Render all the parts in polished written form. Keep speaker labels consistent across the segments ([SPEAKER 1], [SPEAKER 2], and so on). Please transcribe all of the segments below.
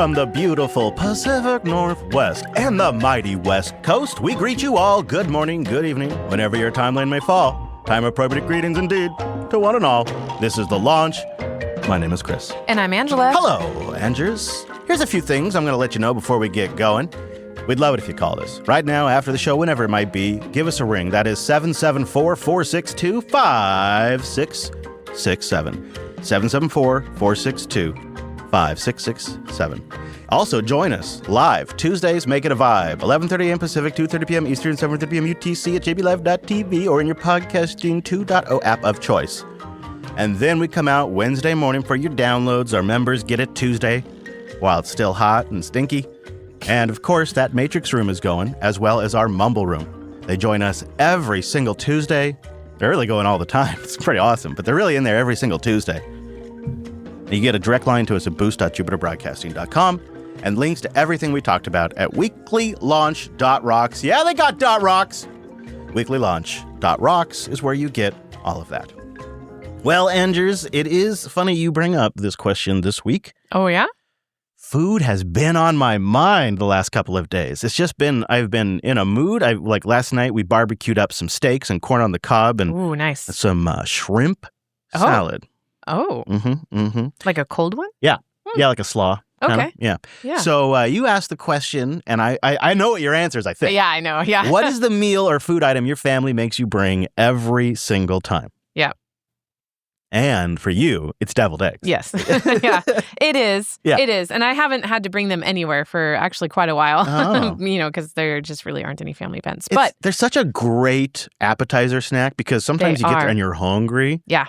[SPEAKER 1] From the beautiful Pacific Northwest and the mighty West Coast, we greet you all good morning, good evening, whenever your timeline may fall. Time-appropriate greetings indeed to one and all. This is The Launch. My name is Chris.
[SPEAKER 2] And I'm Angela.
[SPEAKER 1] Hello, Angers. Here's a few things I'm going to let you know before we get going. We'd love it if you called us. Right now, after the show, whenever it might be, give us a ring. That is 774-462-5667. 774-462-5667. Also, join us live Tuesdays, Make It a Vibe, 11:30 a.m. Pacific, 2:30 p.m. Eastern, 7:30 p.m. UTC at jblive.tv or in your podcasting 2.0 app of choice. And then we come out Wednesday morning for your downloads. Our members get it Tuesday while it's still hot and stinky. And of course, that Matrix room is going, as well as our Mumble room. They join us every single Tuesday. They're really going all the time. It's pretty awesome, but they're really in there every single Tuesday. And you get a direct line to us at boost.jupiterbroadcasting.com and links to everything we talked about at weeklylaunch.rocks. Yeah, they got .rocks. Weeklylaunch.rocks is where you get all of that. Well, Angers, it is funny you bring up this question this week.
[SPEAKER 2] Oh, yeah?
[SPEAKER 1] Food has been on my mind the last couple of days. It's just been, I've been in a mood. Like last night, we barbecued up some steaks and corn on the cob and
[SPEAKER 2] Ooh, nice.
[SPEAKER 1] some shrimp salad.
[SPEAKER 2] Oh. Like a cold one?
[SPEAKER 1] Yeah. Yeah, like a slaw.
[SPEAKER 2] Okay.
[SPEAKER 1] Yeah.
[SPEAKER 2] Yeah.
[SPEAKER 1] So you asked the question, and I know what your answer is, I think.
[SPEAKER 2] Yeah, I know. Yeah.
[SPEAKER 1] What is the meal or food item your family makes you bring every single time?
[SPEAKER 2] Yeah.
[SPEAKER 1] And for you, it's deviled eggs.
[SPEAKER 2] Yes. Yeah. It is.
[SPEAKER 1] Yeah.
[SPEAKER 2] It is. And I haven't had to bring them anywhere for actually quite a while,
[SPEAKER 1] Oh.
[SPEAKER 2] because there just really aren't any family events. But
[SPEAKER 1] they're such a great appetizer snack because sometimes you get there and you're hungry.
[SPEAKER 2] Yeah.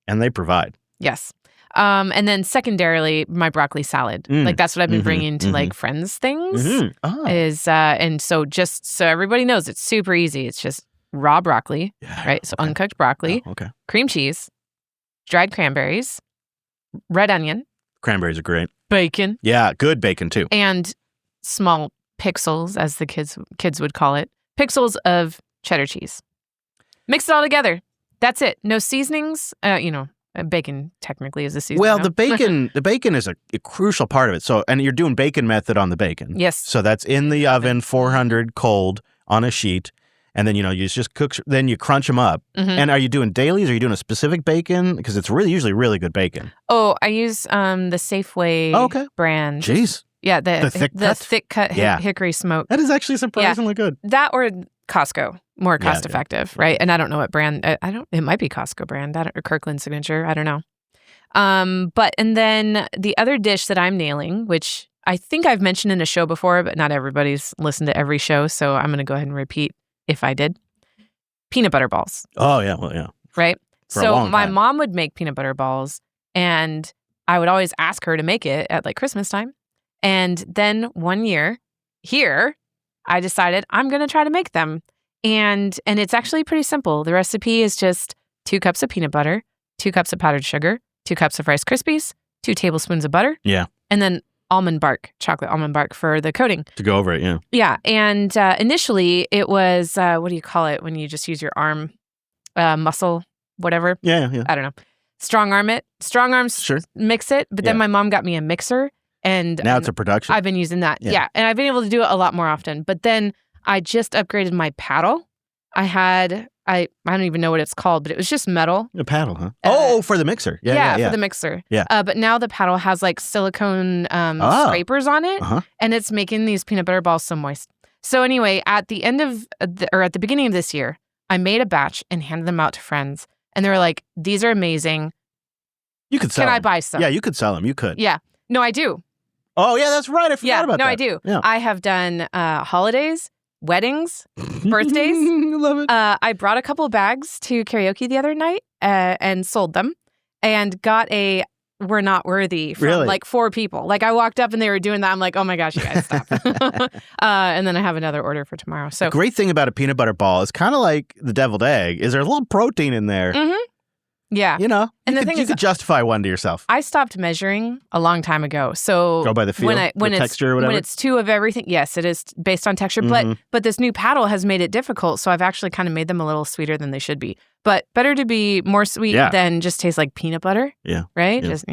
[SPEAKER 1] And they provide.
[SPEAKER 2] Yes. And then secondarily, my broccoli salad. Like that's what I've been bringing to like friends things and so just so everybody knows, it's super easy. It's just raw broccoli, right? So uncooked broccoli, cream cheese, dried cranberries, red onion.
[SPEAKER 1] Cranberries are great.
[SPEAKER 2] Bacon.
[SPEAKER 1] Yeah, good bacon too.
[SPEAKER 2] And small pixels, as the kids would call it. Pixels of cheddar cheese. Mix it all together. That's it. No seasonings. Bacon technically is a seasoning.
[SPEAKER 1] Well, the bacon is a crucial part of it. So, and you're doing bacon method on the bacon.
[SPEAKER 2] Yes.
[SPEAKER 1] So that's in the oven, 400 cold on a sheet. And then, you just cook, then you crunch them up. And are you doing dailies? Or are you doing a specific bacon? Because it's usually really good bacon.
[SPEAKER 2] Oh, I use the Safeway brand.
[SPEAKER 1] Jeez.
[SPEAKER 2] Yeah, the thick cut hickory smoke.
[SPEAKER 1] That is actually surprisingly good.
[SPEAKER 2] That or Costco, more cost effective, right? And I don't know what brand. It might be Costco brand, or Kirkland Signature. I don't know. And then the other dish that I'm nailing, which I think I've mentioned in a show before, but not everybody's listened to every show, so I'm going to go ahead and repeat if I did. Peanut butter balls.
[SPEAKER 1] Oh yeah, well yeah.
[SPEAKER 2] Right.
[SPEAKER 1] For a long
[SPEAKER 2] my
[SPEAKER 1] time.
[SPEAKER 2] mom would make peanut butter balls, and I would always ask her to make it at like Christmas time. And then one year here, I decided I'm going to try to make them. And it's actually pretty simple. The recipe is just 2 cups of peanut butter, 2 cups of powdered sugar, 2 cups of Rice Krispies, 2 tablespoons of butter.
[SPEAKER 1] Yeah.
[SPEAKER 2] And then chocolate almond bark for the coating.
[SPEAKER 1] To go over it, yeah.
[SPEAKER 2] Yeah. And initially it was, what do you call it when you just use your arm, muscle, whatever?
[SPEAKER 1] Yeah.
[SPEAKER 2] I don't know. Strong arms,
[SPEAKER 1] sure.
[SPEAKER 2] Mix it. But then my mom got me a mixer. And
[SPEAKER 1] now it's a production.
[SPEAKER 2] I've been using that. Yeah. And I've been able to do it a lot more often. But then I just upgraded my paddle. I don't even know what it's called, but it was just metal.
[SPEAKER 1] A paddle, huh? For the mixer. Yeah.
[SPEAKER 2] For the mixer.
[SPEAKER 1] Yeah.
[SPEAKER 2] But now the paddle has like silicone scrapers on it, and it's making these peanut butter balls so moist. So anyway, at the end of at the beginning of this year, I made a batch and handed them out to friends, and they were like, "These are amazing.
[SPEAKER 1] You could sell them.
[SPEAKER 2] Can I buy some?"
[SPEAKER 1] Yeah, you could sell them. You could.
[SPEAKER 2] Yeah. No, I do.
[SPEAKER 1] Oh yeah, that's right. I forgot about that.
[SPEAKER 2] No, I do.
[SPEAKER 1] Yeah.
[SPEAKER 2] I have done holidays, weddings, birthdays.
[SPEAKER 1] Love it.
[SPEAKER 2] I brought a couple bags to karaoke the other night and sold them, and got a "we're not worthy" from like 4 people. Like I walked up and they were doing that. I'm like, oh my gosh, you guys stop. And then I have another order for tomorrow. So
[SPEAKER 1] the great thing about a peanut butter ball is kind of like the deviled egg. Is there's a little protein in there.
[SPEAKER 2] Yeah.
[SPEAKER 1] And you could justify one to yourself.
[SPEAKER 2] I stopped measuring a long time ago. So
[SPEAKER 1] go by the feel, the texture or whatever?
[SPEAKER 2] When it's 2 of everything, yes, it is based on texture. But this new paddle has made it difficult. So I've actually kind of made them a little sweeter than they should be. But better to be more sweet than just taste like peanut butter.
[SPEAKER 1] Yeah.
[SPEAKER 2] Right?
[SPEAKER 1] Yeah.
[SPEAKER 2] Just,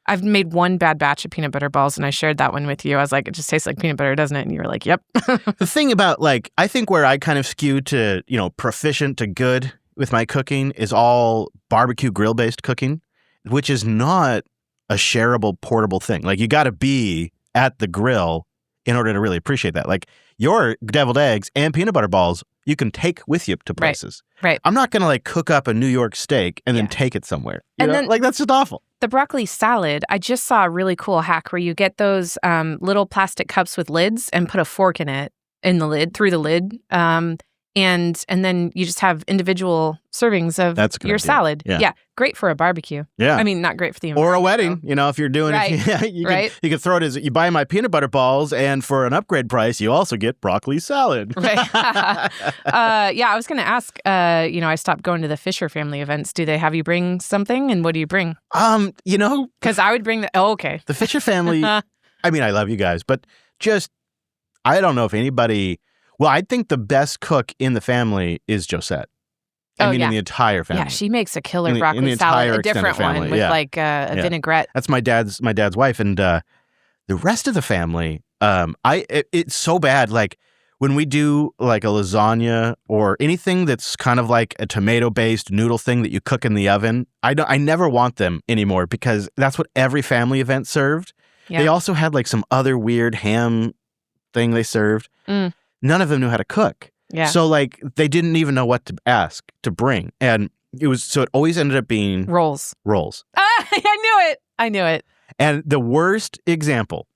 [SPEAKER 2] I've made one bad batch of peanut butter balls, and I shared that one with you. I was like, it just tastes like peanut butter, doesn't it? And you were like, yep.
[SPEAKER 1] The thing about, like, I think where I kind of skew to, proficient to good with my cooking is all barbecue grill-based cooking, which is not a shareable, portable thing. Like, you got to be at the grill in order to really appreciate that. Like, your deviled eggs and peanut butter balls, you can take with you to places.
[SPEAKER 2] Right.
[SPEAKER 1] I'm not going to, like, cook up a New York steak and then take it somewhere. You know? Then, like, that's just awful.
[SPEAKER 2] The broccoli salad, I just saw a really cool hack where you get those little plastic cups with lids and put a fork in it, through the lid. And then you just have individual servings of your salad. Yeah. Great for a barbecue.
[SPEAKER 1] Yeah.
[SPEAKER 2] I mean, not great for the environment.
[SPEAKER 1] Or a wedding, if you're doing it. You can throw it as, you buy my peanut butter balls, and for an upgrade price, you also get broccoli salad.
[SPEAKER 2] Right. I was going to ask, I stopped going to the Fisher family events. Do they have you bring something, and what do you bring?
[SPEAKER 1] Because
[SPEAKER 2] I would bring okay.
[SPEAKER 1] The Fisher family, I mean, I love you guys, but just, I don't know if anybody... Well, I think the best cook in the family is Josette. In the entire family.
[SPEAKER 2] Yeah, she makes a killer broccoli salad, a different one with like a vinaigrette.
[SPEAKER 1] That's my dad's wife, and the rest of the family. It's so bad. Like when we do like a lasagna or anything that's kind of like a tomato-based noodle thing that you cook in the oven, I never want them anymore because that's what every family event served. Yeah. They also had like some other weird ham thing they served. None of them knew how to cook. Yeah. So like they didn't even know what to ask to bring. And it always ended up being
[SPEAKER 2] rolls. I knew it.
[SPEAKER 1] And the worst example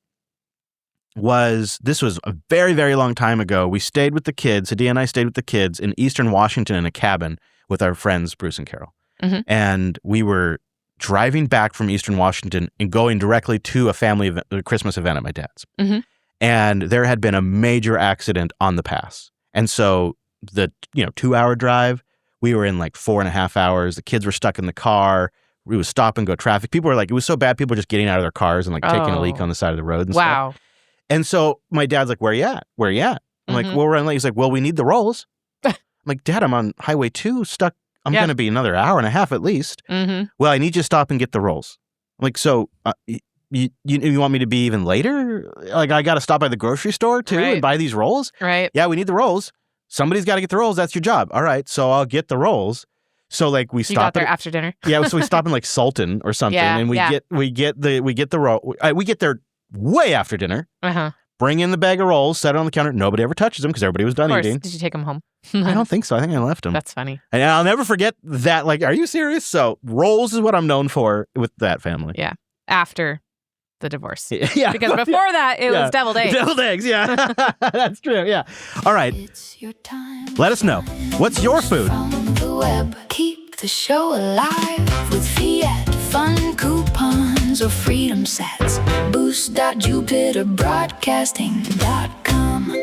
[SPEAKER 1] this was a very, very long time ago. We stayed with the kids. Hadia and I stayed with the kids in Eastern Washington in a cabin with our friends, Bruce and Carol. Mm-hmm. And we were driving back from Eastern Washington and going directly to a family event, a Christmas event at my dad's. Mm-hmm. And there had been a major accident on the pass. And so the 2-hour drive, we were in like 4.5 hours. The kids were stuck in the car. We was stop and go traffic. People were like, it was so bad, people were just getting out of their cars and like taking a leak on the side of the road and stuff. And so my dad's like, where are you at? I'm like, well, we're on late. He's like, well, we need the rolls. I'm like, Dad, I'm on Highway 2 stuck. I'm going to be another hour and a half at least. Mm-hmm. Well, I need you to stop and get the rolls. I'm like, so you want me to be even later? Like, I got to stop by the grocery store too and buy these rolls?
[SPEAKER 2] Right.
[SPEAKER 1] Yeah, we need the rolls. Somebody's got to get the rolls. That's your job. All right. So I'll get the rolls. So like we stop.
[SPEAKER 2] You got there after dinner.
[SPEAKER 1] Yeah. So we stop in like Sultan or something, and we get the roll. We get there way after dinner. Bring in the bag of rolls, set it on the counter. Nobody ever touches them because everybody was done eating.
[SPEAKER 2] Did you take them home?
[SPEAKER 1] I don't think so. I think I left them.
[SPEAKER 2] That's funny.
[SPEAKER 1] And I'll never forget that. Like, are you serious? So rolls is what I'm known for with that family.
[SPEAKER 2] Yeah. After the divorce.
[SPEAKER 1] Yeah.
[SPEAKER 2] Because before that, it was deviled eggs.
[SPEAKER 1] Deviled eggs, yeah. That's true, yeah. All right. It's your time. Let us know. What's your food?
[SPEAKER 3] From the web. Keep the show alive with Fiat fun coupons or freedom sets. Boost.jupiterbroadcasting.com.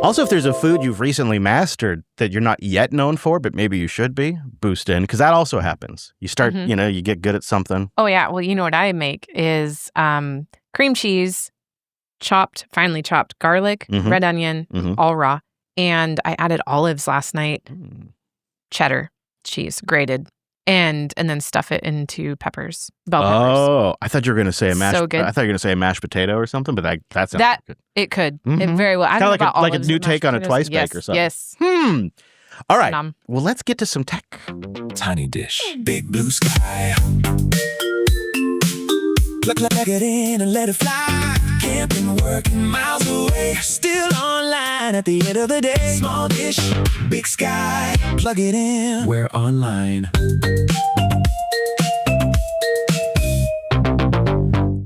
[SPEAKER 1] Also, if there's a food you've recently mastered that you're not yet known for, but maybe you should be, boost in, because that also happens. You start, you get good at something.
[SPEAKER 2] Oh, yeah. Well, you know what I make is cream cheese, finely chopped garlic, red onion, all raw. And I added olives last night, cheddar cheese, grated, and then stuff it into peppers, bell peppers.
[SPEAKER 1] Oh, I thought you were going to say a mashed.
[SPEAKER 2] So good.
[SPEAKER 1] I thought you were going to say a mashed potato or something, but that sounds good.
[SPEAKER 2] It could. It very well. I
[SPEAKER 1] kind
[SPEAKER 2] don't know
[SPEAKER 1] of like a new take on a twice bake or something.
[SPEAKER 2] Yes.
[SPEAKER 1] All right. Well, let's get to some tech.
[SPEAKER 4] Tiny dish, big blue sky. Plug it in and let it fly. Camping, working miles away. Still online at the end of the day. Small dish, big sky. Plug it in. We're online.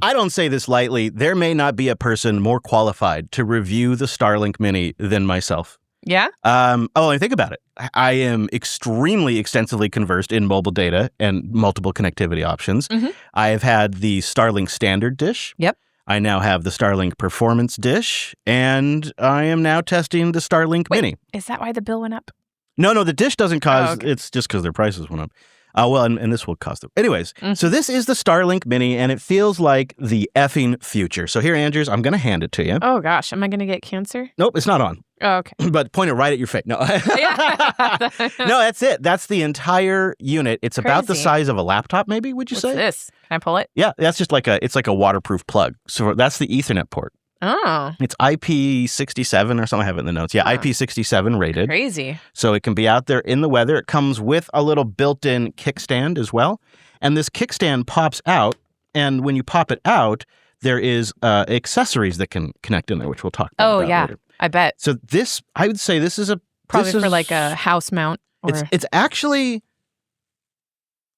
[SPEAKER 1] I don't say this lightly. There may not be a person more qualified to review the Starlink Mini than myself.
[SPEAKER 2] Yeah?
[SPEAKER 1] And think about it. I am extremely extensively conversed in mobile data and multiple connectivity options. I have had the Starlink Standard dish.
[SPEAKER 2] Yep.
[SPEAKER 1] I now have the Starlink Performance dish, and I am now testing the Starlink Mini.
[SPEAKER 2] Is that why the bill went up?
[SPEAKER 1] No, the dish doesn't cause, it's just because their prices went up. And this will cost them. Anyways, so this is the Starlink Mini, and it feels like the effing future. So here, Andrews, I'm going to hand it to you.
[SPEAKER 2] Oh, gosh. Am I going to get cancer?
[SPEAKER 1] Nope, it's not on.
[SPEAKER 2] Oh, okay.
[SPEAKER 1] But point it right at your face. No.
[SPEAKER 2] Yeah.
[SPEAKER 1] No, that's it. That's the entire unit. It's about the
[SPEAKER 2] Crazy.
[SPEAKER 1] size of a laptop, maybe, would you
[SPEAKER 2] What's
[SPEAKER 1] say?
[SPEAKER 2] this? Can I pull it?
[SPEAKER 1] Yeah, that's just it's like a waterproof plug. So that's the Ethernet port.
[SPEAKER 2] Oh,
[SPEAKER 1] It's IP67 or something. I have it in the notes. Yeah,
[SPEAKER 2] Huh.
[SPEAKER 1] IP67 rated.
[SPEAKER 2] crazy.
[SPEAKER 1] So it can be out there in the weather. It comes with a little built-in kickstand as well. And this kickstand pops out. And when you pop it out, there is accessories that can connect in there, which we'll talk about
[SPEAKER 2] Oh, yeah.
[SPEAKER 1] later.
[SPEAKER 2] I bet.
[SPEAKER 1] So this, I would say this is
[SPEAKER 2] Probably
[SPEAKER 1] this
[SPEAKER 2] for
[SPEAKER 1] is-
[SPEAKER 2] like a house mount. Or...
[SPEAKER 1] It's actually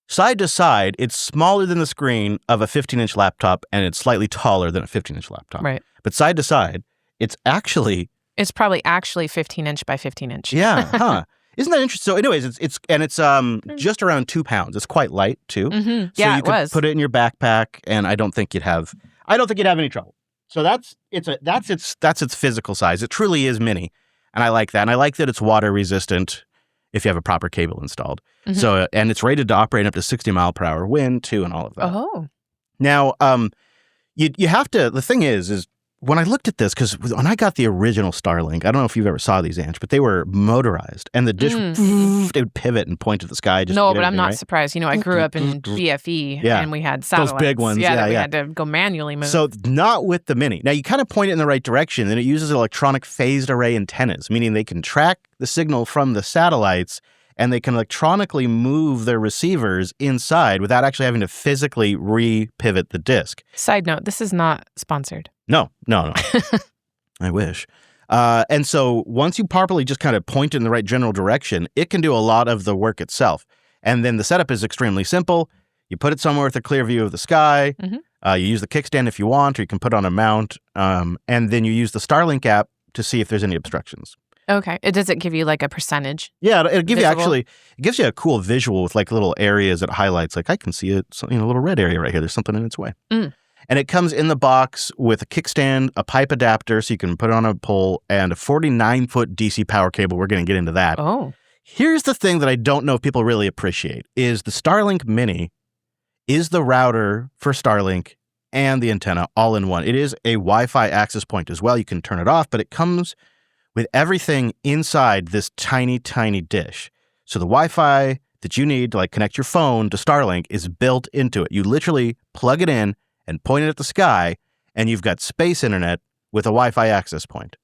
[SPEAKER 1] side to side. It's smaller than the screen of a 15-inch laptop, and it's slightly taller than a 15-inch laptop.
[SPEAKER 2] Right.
[SPEAKER 1] But side to side, it's actually
[SPEAKER 2] It's probably actually 15 inch by 15 inch.
[SPEAKER 1] yeah, huh? Isn't that interesting? So, anyways, it's just around 2 pounds. It's quite light too.
[SPEAKER 2] Mm-hmm.
[SPEAKER 1] So
[SPEAKER 2] Yeah,
[SPEAKER 1] you
[SPEAKER 2] it
[SPEAKER 1] could
[SPEAKER 2] was.
[SPEAKER 1] put it in your backpack, and I don't think you'd have any trouble. So that's its physical size. It truly is mini, and I like that. And I like that it's water resistant if you have a proper cable installed.
[SPEAKER 2] Mhm.
[SPEAKER 1] So and it's rated to operate up to 60 mile per hour wind too, and all of that.
[SPEAKER 2] Oh.
[SPEAKER 1] Now, you have to. The thing is when I looked at this, because when I got the original Starlink, I don't know if you've ever saw these, Ange, but they were motorized, and the dish they would pivot and point to the sky. Just
[SPEAKER 2] No,
[SPEAKER 1] to get
[SPEAKER 2] but I'm
[SPEAKER 1] everything,
[SPEAKER 2] not
[SPEAKER 1] right?
[SPEAKER 2] surprised. You know, I grew up in BFE
[SPEAKER 1] Yeah.
[SPEAKER 2] and we had satellites.
[SPEAKER 1] big ones,
[SPEAKER 2] Yeah,
[SPEAKER 1] yeah,
[SPEAKER 2] that we
[SPEAKER 1] yeah.
[SPEAKER 2] had to go manually move.
[SPEAKER 1] So not with the Mini. Now you kind of point it in the right direction, and it uses electronic phased array antennas, meaning they can track the signal from the satellites, and they can electronically move their receivers inside without actually having to physically re-pivot the disk.
[SPEAKER 2] Side note, this is not sponsored.
[SPEAKER 1] No. I wish. And so once you properly just kind of point it in the right general direction, it can do a lot of the work itself. And then the setup is extremely simple. You put it somewhere with a clear view of the sky.
[SPEAKER 2] Mhm.
[SPEAKER 1] You use the kickstand if you want, or you can put it on a mount. And then you use the Starlink app to see if there's any obstructions.
[SPEAKER 2] Okay. Does it give you like a percentage?
[SPEAKER 1] Yeah, it'll give
[SPEAKER 2] Visible?
[SPEAKER 1] it gives you a cool visual with like little areas it highlights. Like I can see a little red area right here. There's something in its way.
[SPEAKER 2] Mm.
[SPEAKER 1] And it comes in the box with a kickstand, a pipe adapter, so you can put it on a pole, and a 49-foot DC power cable. We're going to get into that.
[SPEAKER 2] Oh.
[SPEAKER 1] Here's the thing that I don't know if people really appreciate is the Starlink Mini is the router for Starlink and the antenna all in one. It is a Wi-Fi access point as well. You can turn it off, but it comes with everything inside this tiny, tiny dish. So the Wi-Fi that you need to like connect your phone to Starlink is built into it. You literally plug it in and point it at the sky, and you've got space internet with a Wi-Fi access point.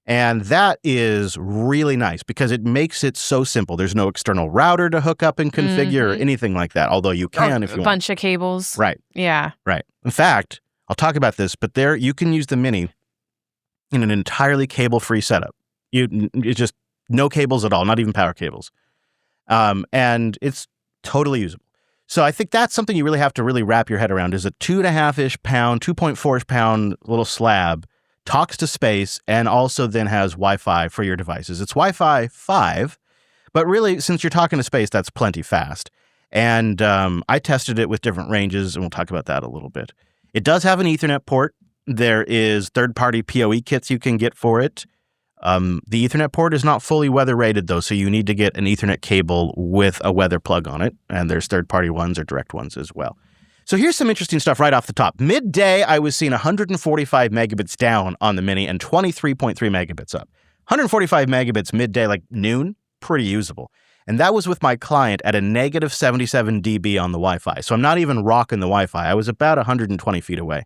[SPEAKER 1] And that is really nice because it makes it so simple. There's no external router to hook up and configure or anything like that, although you can if you
[SPEAKER 2] A
[SPEAKER 1] want.
[SPEAKER 2] bunch of cables.
[SPEAKER 1] Right,
[SPEAKER 2] Yeah.
[SPEAKER 1] right. In fact, I'll talk about this, but there you can use the Mini in an entirely cable-free setup. It's just no cables at all, not even power cables. And it's totally usable. So I think that's something you really have to really wrap your head around is a 2.5-ish pound, 2.4-ish pound little slab talks to space and also then has Wi-Fi for your devices. It's Wi-Fi 5, but really, since you're talking to space, that's plenty fast. And I tested it with different ranges, and we'll talk about that a little bit. It does have an Ethernet port. There is third-party PoE kits you can get for it. The Ethernet port is not fully weather rated, though, so you need to get an Ethernet cable with a weather plug on it, and there's third-party ones or direct ones as well. So here's some interesting stuff right off the top. Midday, I was seeing 145 megabits down on the Mini and 23.3 megabits up. 145 megabits midday, like noon, pretty usable. And that was with my client at a negative 77 dB on the Wi-Fi. So I'm not even rocking the Wi-Fi. I was about 120 feet away.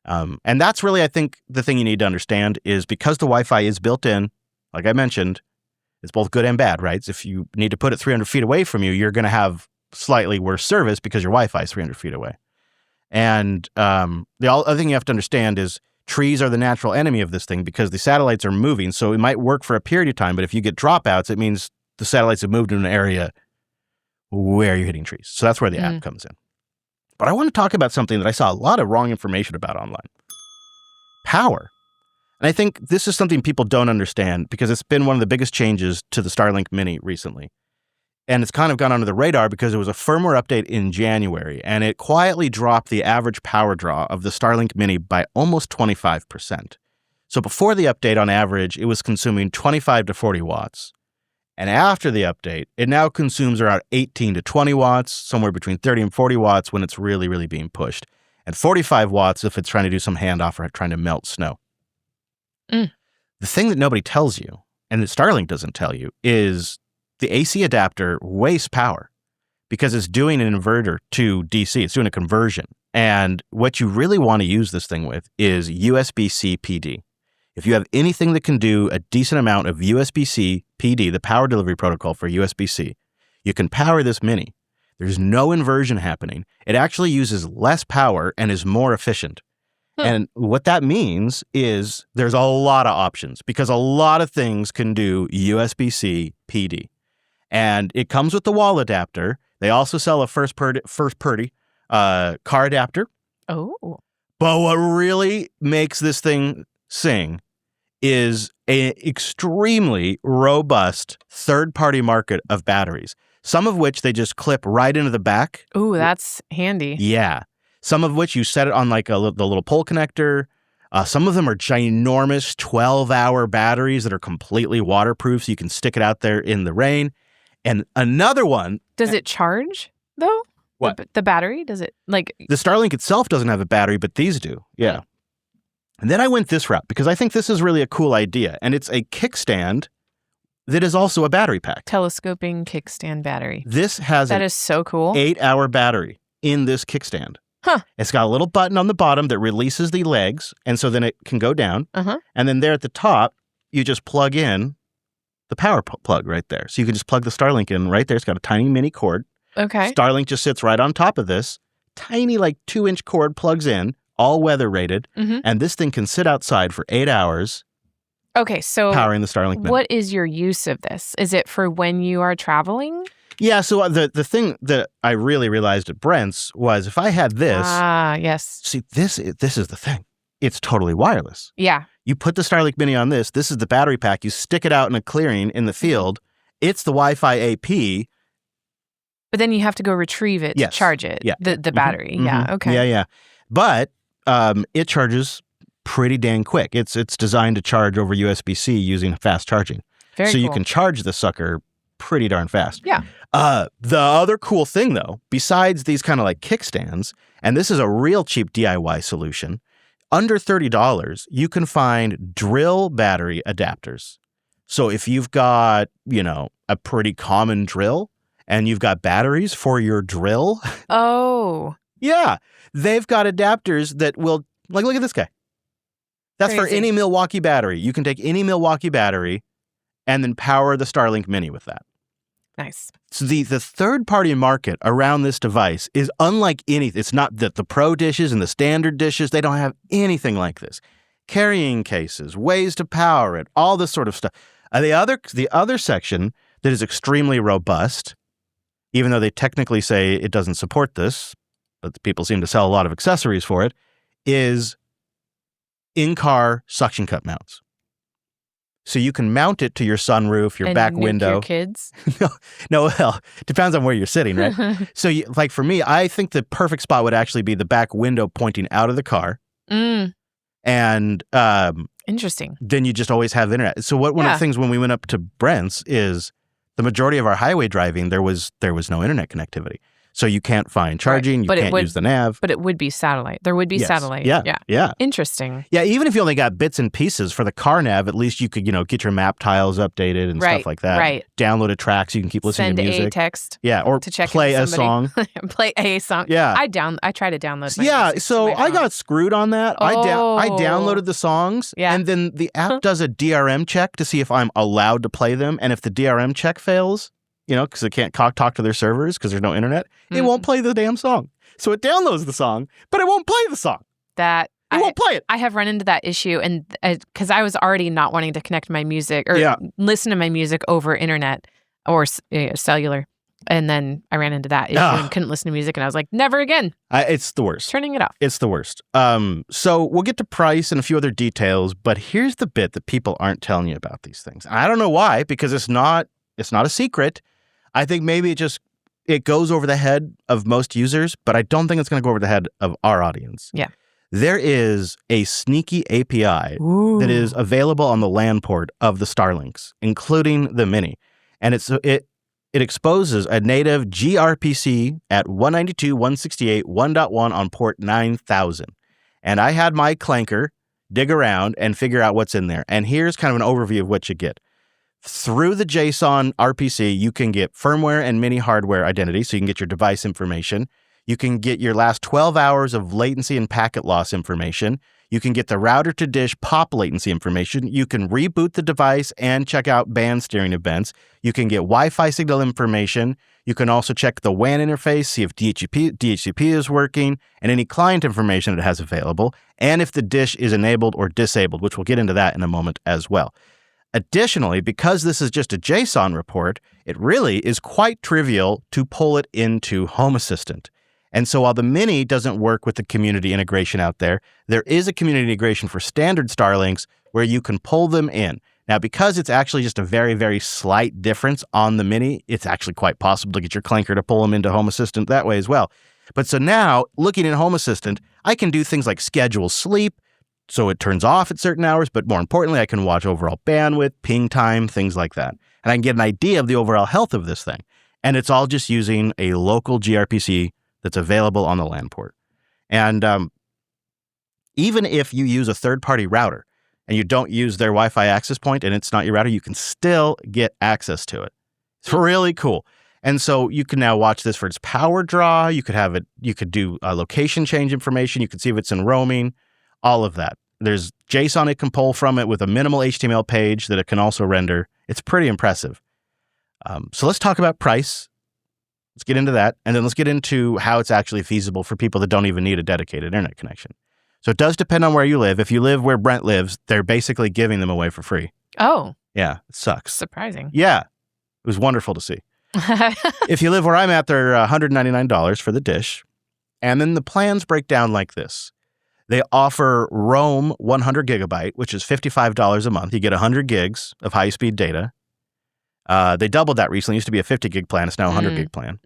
[SPEAKER 1] And that's really, I think, the thing you need to understand is because the Wi-Fi is built in, like I mentioned, it's both good and bad, right? So if you need to put it 300 feet away from you, you're going to have slightly worse service because your Wi-Fi is 300 feet away. And the other thing you have to understand is trees are the natural enemy of this thing because the satellites are moving. So it might work for a period of time, but if you get dropouts, it means the satellites have moved in an area where you're hitting trees. So that's where the app comes in. But I want to talk about something that I saw a lot of wrong information about online. Power. And I think this is something people don't understand because it's been one of the biggest changes to the Starlink Mini recently. And it's kind of gone under the radar because it was a firmware update in January, and it quietly dropped the average power draw of the Starlink Mini by almost 25%. So before the update, on average, it was consuming 25 to 40 watts. And after the update, it now consumes around 18 to 20 watts, somewhere between 30 and 40 watts when it's really, really being pushed, and 45 watts if it's trying to do some handoff or trying to melt snow. The thing that nobody tells you, and that Starlink doesn't tell you, is the AC adapter wastes power because it's doing an inverter to DC. It's doing a conversion. And what you really want to use this thing with is USB-C PD. If you have anything that can do a decent amount of USB-C PD, the power delivery protocol for USB-C, you can power this Mini. There's no inversion happening. It actually uses less power and is more efficient. And what that means is there's a lot of options because a lot of things can do USB-C PD. And it comes with the wall adapter. They also sell a first-party car adapter.
[SPEAKER 2] Oh.
[SPEAKER 1] But what really makes this thing sing is an extremely robust third-party market of batteries, some of which they just clip right into the back.
[SPEAKER 2] Ooh, that's handy.
[SPEAKER 1] Yeah. Some of which you set it on like the little pole connector. Some of them are ginormous 12-hour batteries that are completely waterproof, so you can stick it out there in the rain. And another one...
[SPEAKER 2] Does it charge, though?
[SPEAKER 1] What?
[SPEAKER 2] The battery? Does it, like...
[SPEAKER 1] The Starlink itself doesn't have a battery, but these do. Yeah. And then I went this route because I think this is really a cool idea. And it's a kickstand that is also a battery pack.
[SPEAKER 2] Telescoping kickstand battery.
[SPEAKER 1] This has
[SPEAKER 2] That is so cool.
[SPEAKER 1] 8-hour battery in this kickstand.
[SPEAKER 2] Huh.
[SPEAKER 1] It's got a little button on the bottom that releases the legs, and so then it can go down.
[SPEAKER 2] Uh-huh.
[SPEAKER 1] And then there at the top, you just plug in the power plug right there. So you can just plug the Starlink in right there. It's got a tiny mini cord.
[SPEAKER 2] Okay.
[SPEAKER 1] Starlink just sits right on top of this. Tiny, like 2-inch cord plugs in, all weather rated.
[SPEAKER 2] Mm-hmm.
[SPEAKER 1] And this thing can sit outside for 8 hours.
[SPEAKER 2] Okay, so
[SPEAKER 1] powering the Starlink Mini.
[SPEAKER 2] What is your use of this? Is it for when you are traveling?
[SPEAKER 1] Yeah, so the thing that I really realized at Brent's was if I had this...
[SPEAKER 2] Ah, yes.
[SPEAKER 1] See, this is the thing. It's totally wireless.
[SPEAKER 2] Yeah.
[SPEAKER 1] You put the Starlink Mini on this. This is the battery pack. You stick it out in a clearing in the field. It's the Wi-Fi AP.
[SPEAKER 2] But then you have to go retrieve it to charge it.
[SPEAKER 1] Yeah.
[SPEAKER 2] The battery. Mm-hmm. Yeah, okay.
[SPEAKER 1] Yeah. But it charges pretty dang quick. It's designed to charge over USB-C using fast charging.
[SPEAKER 2] Very
[SPEAKER 1] cool.
[SPEAKER 2] So
[SPEAKER 1] you can charge the sucker pretty darn fast.
[SPEAKER 2] Yeah.
[SPEAKER 1] The other cool thing, though, besides these kind of like kickstands, and this is a real cheap DIY solution, under $30, you can find drill battery adapters. So if you've got, a pretty common drill and you've got batteries for your drill.
[SPEAKER 2] Oh.
[SPEAKER 1] Yeah. They've got adapters that will, like, look at this guy. That's
[SPEAKER 2] Crazy.
[SPEAKER 1] For any Milwaukee battery. You can take any Milwaukee battery and then power the Starlink Mini with that.
[SPEAKER 2] Nice.
[SPEAKER 1] So the third-party market around this device is unlike anything. It's not that the pro dishes and the standard dishes, they don't have anything like this. Carrying cases, ways to power it, all this sort of stuff. The other section that is extremely robust, even though they technically say it doesn't support this, but people seem to sell a lot of accessories for it, is in-car suction cup mounts. So you can mount it to your sunroof, your back window.
[SPEAKER 2] Your kids?
[SPEAKER 1] No, well, depends on where you're sitting, right? So, like for me, I think the perfect spot would actually be the back window pointing out of the car.
[SPEAKER 2] Mm.
[SPEAKER 1] And
[SPEAKER 2] Interesting.
[SPEAKER 1] Then you just always have internet. So one of the things when we went up to Brent's is the majority of our highway driving, there was no internet connectivity. So you can't find charging,
[SPEAKER 2] right.
[SPEAKER 1] You can't use the nav.
[SPEAKER 2] But it would be satellite. There would be satellite.
[SPEAKER 1] Yeah.
[SPEAKER 2] Interesting.
[SPEAKER 1] Yeah, even if you only got bits and pieces for the car nav, at least you could, get your map tiles updated and stuff like that.
[SPEAKER 2] Right.
[SPEAKER 1] Downloaded tracks, you can keep listening to music.
[SPEAKER 2] Send a text.
[SPEAKER 1] Yeah, or
[SPEAKER 2] to check
[SPEAKER 1] play a song.
[SPEAKER 2] Play a song.
[SPEAKER 1] Yeah.
[SPEAKER 2] I try to download my
[SPEAKER 1] Yeah,
[SPEAKER 2] music
[SPEAKER 1] so
[SPEAKER 2] to my
[SPEAKER 1] I
[SPEAKER 2] phone.
[SPEAKER 1] got screwed on that. I downloaded the songs, and then the app does a DRM check to see if I'm allowed to play them, and if the DRM check fails, because it can't talk to their servers because there's no internet, it won't play the damn song. So it downloads the song, but it won't play the song. It won't play it.
[SPEAKER 2] I have run into that issue, and because I was already not wanting to connect my music or listen to my music over internet or cellular, and then I ran into that issue and couldn't listen to music, and I was like, never again.
[SPEAKER 1] It's the worst.
[SPEAKER 2] Turning it off.
[SPEAKER 1] It's the worst. So we'll get to price and a few other details, but here's the bit that people aren't telling you about these things. I don't know why, because it's not a secret. I think maybe it goes over the head of most users, but I don't think it's going to go over the head of our audience.
[SPEAKER 2] Yeah.
[SPEAKER 1] There is a sneaky API that is available on the LAN port of the Starlinks, including the Mini. And it exposes a native gRPC at 192.168.1.1 on port 9000. And I had my clanker dig around, and figure out what's in there. And here's kind of an overview of what you get. Through the JSON RPC, you can get firmware and mini hardware identity, so you can get your device information. You can get your last 12 hours of latency and packet loss information. You can get the router to dish POP latency information. You can reboot the device and check out band steering events. You can get Wi-Fi signal information. You can also check the WAN interface, see if DHCP is working, and any client information it has available, and if the dish is enabled or disabled, which we'll get into that in a moment as well. Additionally, because this is just a JSON report, it really is quite trivial to pull it into Home Assistant. And so while the Mini doesn't work with the community integration out there, there is a community integration for standard Starlinks where you can pull them in. Now, because it's actually just a very, very slight difference on the Mini, it's actually quite possible to get your clanker to pull them into Home Assistant that way as well. But so now, looking in Home Assistant, I can do things like schedule sleep, so it turns off at certain hours, but more importantly, I can watch overall bandwidth, ping time, things like that. And I can get an idea of the overall health of this thing. And it's all just using a local gRPC that's available on the LAN port. And even if you use a third-party router and you don't use their Wi-Fi access point and it's not your router, you can still get access to it. It's really cool. And so you can now watch this for its power draw. You could have it, you could do location change information. You could see if it's in roaming, all of that. There's JSON it can pull from it with a minimal HTML page that it can also render. It's pretty impressive. So let's talk about price. Let's get into that. And then let's get into how it's actually feasible for people that don't even need a dedicated internet connection. So it does depend on where you live. If you live where Brent lives, they're basically giving them away for free.
[SPEAKER 2] Oh.
[SPEAKER 1] Yeah, it sucks.
[SPEAKER 2] Surprising.
[SPEAKER 1] Yeah, it was wonderful to see. If you live where I'm at, they're $199 for the dish. And then the plans break down like this. They offer Roam 100 gigabyte, which is $55 a month. You get 100 gigs of high-speed data. They doubled that recently. It used to be a 50 gig plan. It's now a 100 gig plan,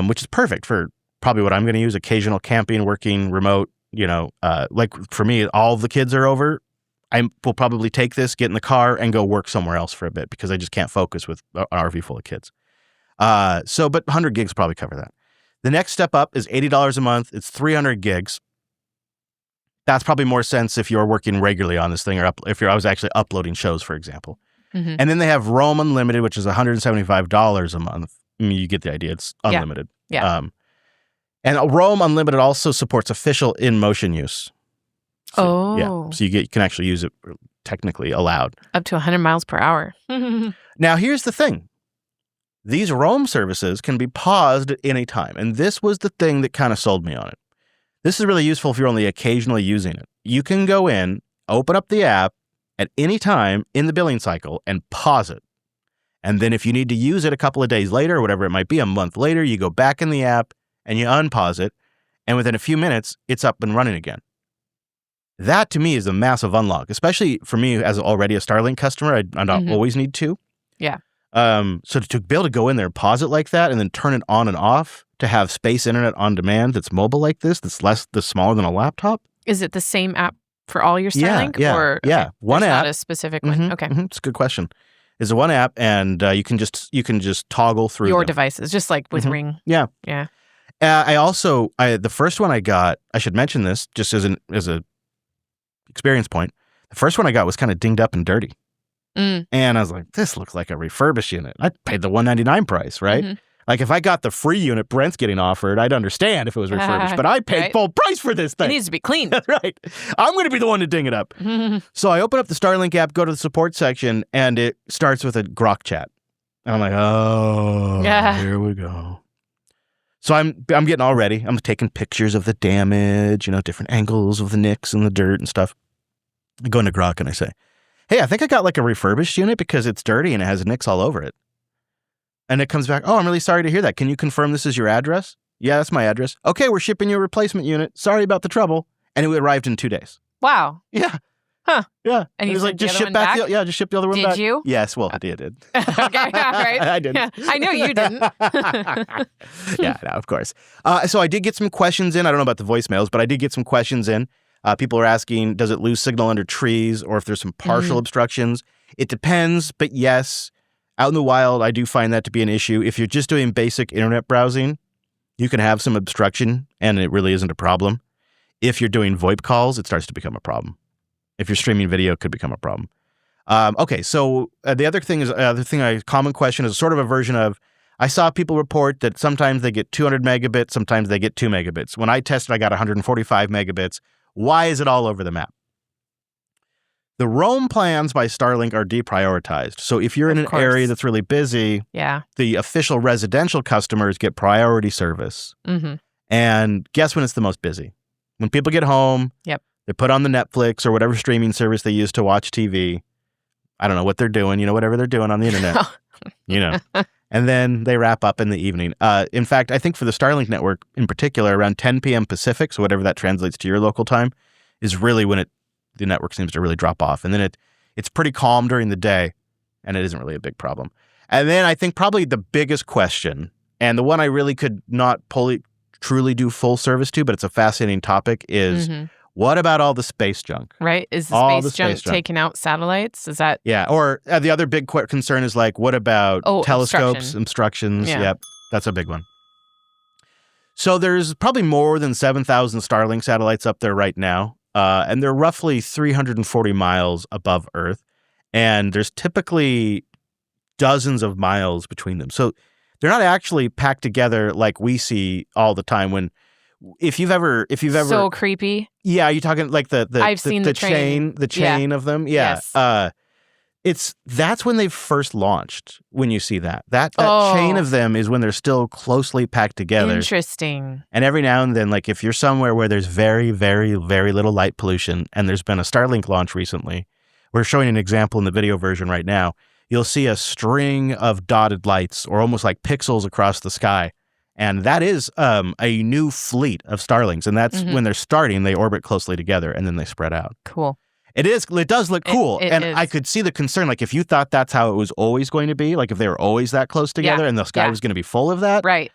[SPEAKER 1] which is perfect for probably what I'm going to use, occasional camping, working, remote. Like for me, all the kids are over. I will probably take this, get in the car, and go work somewhere else for a bit because I just can't focus with an RV full of kids. But 100 gigs probably cover that. The next step up is $80 a month. It's 300 gigs. That's probably more sense if you're working regularly on this thing or if I was actually uploading shows, for example. And then they have Roam Unlimited, which is $175 a month. I mean, you get the idea. It's unlimited.
[SPEAKER 2] Yeah.
[SPEAKER 1] And Roam Unlimited also supports official in-motion use. So, yeah. So you can actually use it technically allowed.
[SPEAKER 2] Up to 100 miles per hour.
[SPEAKER 1] Now, here's the thing. These Roam services can be paused at any time. And this was the thing that kind of sold me on it. This is really useful if you're only occasionally using it. You can go in, open up the app at any time in the billing cycle and pause it. And then if you need to use it a couple of days later or whatever it might be, a month later, you go back in the app and you unpause it. And within a few minutes, it's up and running again. That to me is a massive unlock, especially for me as already a Starlink customer. I don't always need to.
[SPEAKER 2] Yeah.
[SPEAKER 1] So to be able to go in there, pause it like that, and then turn it on and off to have space internet on demand that's mobile like this, that's smaller than a laptop.
[SPEAKER 2] Is it the same app for all your Starlink?
[SPEAKER 1] Yeah.
[SPEAKER 2] Or,
[SPEAKER 1] yeah. One app.
[SPEAKER 2] Not a specific one. Okay.
[SPEAKER 1] It's a good question. It's a one app, and you can just toggle through
[SPEAKER 2] your
[SPEAKER 1] them.
[SPEAKER 2] Devices, just like with Ring.
[SPEAKER 1] Yeah.
[SPEAKER 2] Yeah.
[SPEAKER 1] The first one I got, I should mention this just as a experience point. The first one I got was kind of dinged up and dirty. And I was like, this looks like a refurbished unit. I paid the $199 price, right? Like if I got the free unit Brent's getting offered, I'd understand if it was refurbished, but I paid full price for this thing.
[SPEAKER 2] It needs to be clean.
[SPEAKER 1] That's right. I'm going to be the one to ding it up. So I open up the Starlink app, go to the support section, and it starts with a grok chat. And I'm like, oh, here we go. So I'm getting all ready. I'm taking pictures of the damage, different angles of the nicks and the dirt and stuff. I go into grok and I say, hey, I think I got like a refurbished unit because it's dirty and it has nicks all over it. And it comes back, oh, I'm really sorry to hear that. Can you confirm this is your address? Yeah, that's my address. Okay, we're shipping you a replacement unit. Sorry about the trouble. And it arrived in 2 days.
[SPEAKER 2] Wow.
[SPEAKER 1] Yeah.
[SPEAKER 2] Huh.
[SPEAKER 1] Yeah.
[SPEAKER 2] And
[SPEAKER 1] it was like, just ship back just ship the other one back.
[SPEAKER 2] Did you?
[SPEAKER 1] Yes, well, I did.
[SPEAKER 2] Okay, right.
[SPEAKER 1] I didn't.
[SPEAKER 2] Yeah. I know you didn't.
[SPEAKER 1] Yeah, no, of course. So I did get some questions in. I don't know about the voicemails, but I did get some questions in. People are asking, does it lose signal under trees or if there's some partial obstructions? It depends, but yes. Out in the wild, I do find that to be an issue. If you're just doing basic internet browsing, you can have some obstruction and it really isn't a problem. If you're doing VoIP calls, it starts to become a problem. If you're streaming video, it could become a problem. Okay, so the other thing is a common question is sort of a version of, I saw people report that sometimes they get 200 megabits, sometimes they get 2 megabits. When I tested, I got 145 megabits. Why is it all over the map? The roam plans by Starlink are deprioritized. So if you're in an area that's really busy, the official residential customers get priority service.
[SPEAKER 2] Mm-hmm.
[SPEAKER 1] And guess when it's the most busy? When people get home, they put on the Netflix or whatever streaming service they use to watch TV. I don't know what they're doing, whatever they're doing on the internet, and then they wrap up in the evening. In fact, I think for the Starlink network in particular, around 10 p.m. Pacific, so whatever that translates to your local time, is really when the network seems to really drop off. And then it's pretty calm during the day, and it isn't really a big problem. And then I think probably the biggest question, and the one I really could not truly do full service to, but it's a fascinating topic, is what about all the space junk?
[SPEAKER 2] Right. Is the space junk taking out satellites? Is that?
[SPEAKER 1] Yeah. Or the other big concern is like, what about telescopes, obstructions?
[SPEAKER 2] Yeah.
[SPEAKER 1] Yep. That's a big one. So there's probably more than 7,000 Starlink satellites up there right now. And they're roughly 340 miles above Earth. And there's typically dozens of miles between them. So they're not actually packed together like we see all the time if you've ever
[SPEAKER 2] so creepy.
[SPEAKER 1] Yeah, are you talking like
[SPEAKER 2] I've seen the
[SPEAKER 1] chain of them? Yeah.
[SPEAKER 2] Yes.
[SPEAKER 1] That's when they first launched. When you see that chain of them is when they're still closely packed together.
[SPEAKER 2] Interesting.
[SPEAKER 1] And every now and then, like if you're somewhere where there's very, very, very little light pollution, and there's been a Starlink launch recently, we're showing an example in the video version right now. You'll see a string of dotted lights, or almost like pixels across the sky. And that is a new fleet of Starlinks. And that's when they're starting, they orbit closely together and then they spread out.
[SPEAKER 2] Cool.
[SPEAKER 1] It does look cool.
[SPEAKER 2] It
[SPEAKER 1] and
[SPEAKER 2] is.
[SPEAKER 1] I could see the concern, like if you thought that's how it was always going to be, like if they were always that close together and the sky was going to be full of that,
[SPEAKER 2] right?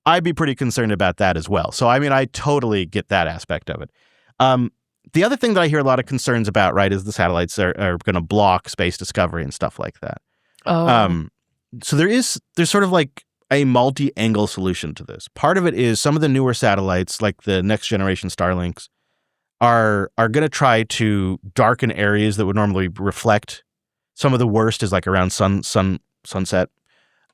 [SPEAKER 1] I'd be pretty concerned about that as well. So, I mean, I totally get that aspect of it. The other thing that I hear a lot of concerns about, right, is the satellites are going to block space discovery and stuff like that.
[SPEAKER 2] Oh.
[SPEAKER 1] So there's sort of like a multi-angle solution to this. Part of it is some of the newer satellites, like the next generation Starlinks, are going to try to darken areas that would normally reflect. Some of the worst is like around sunset.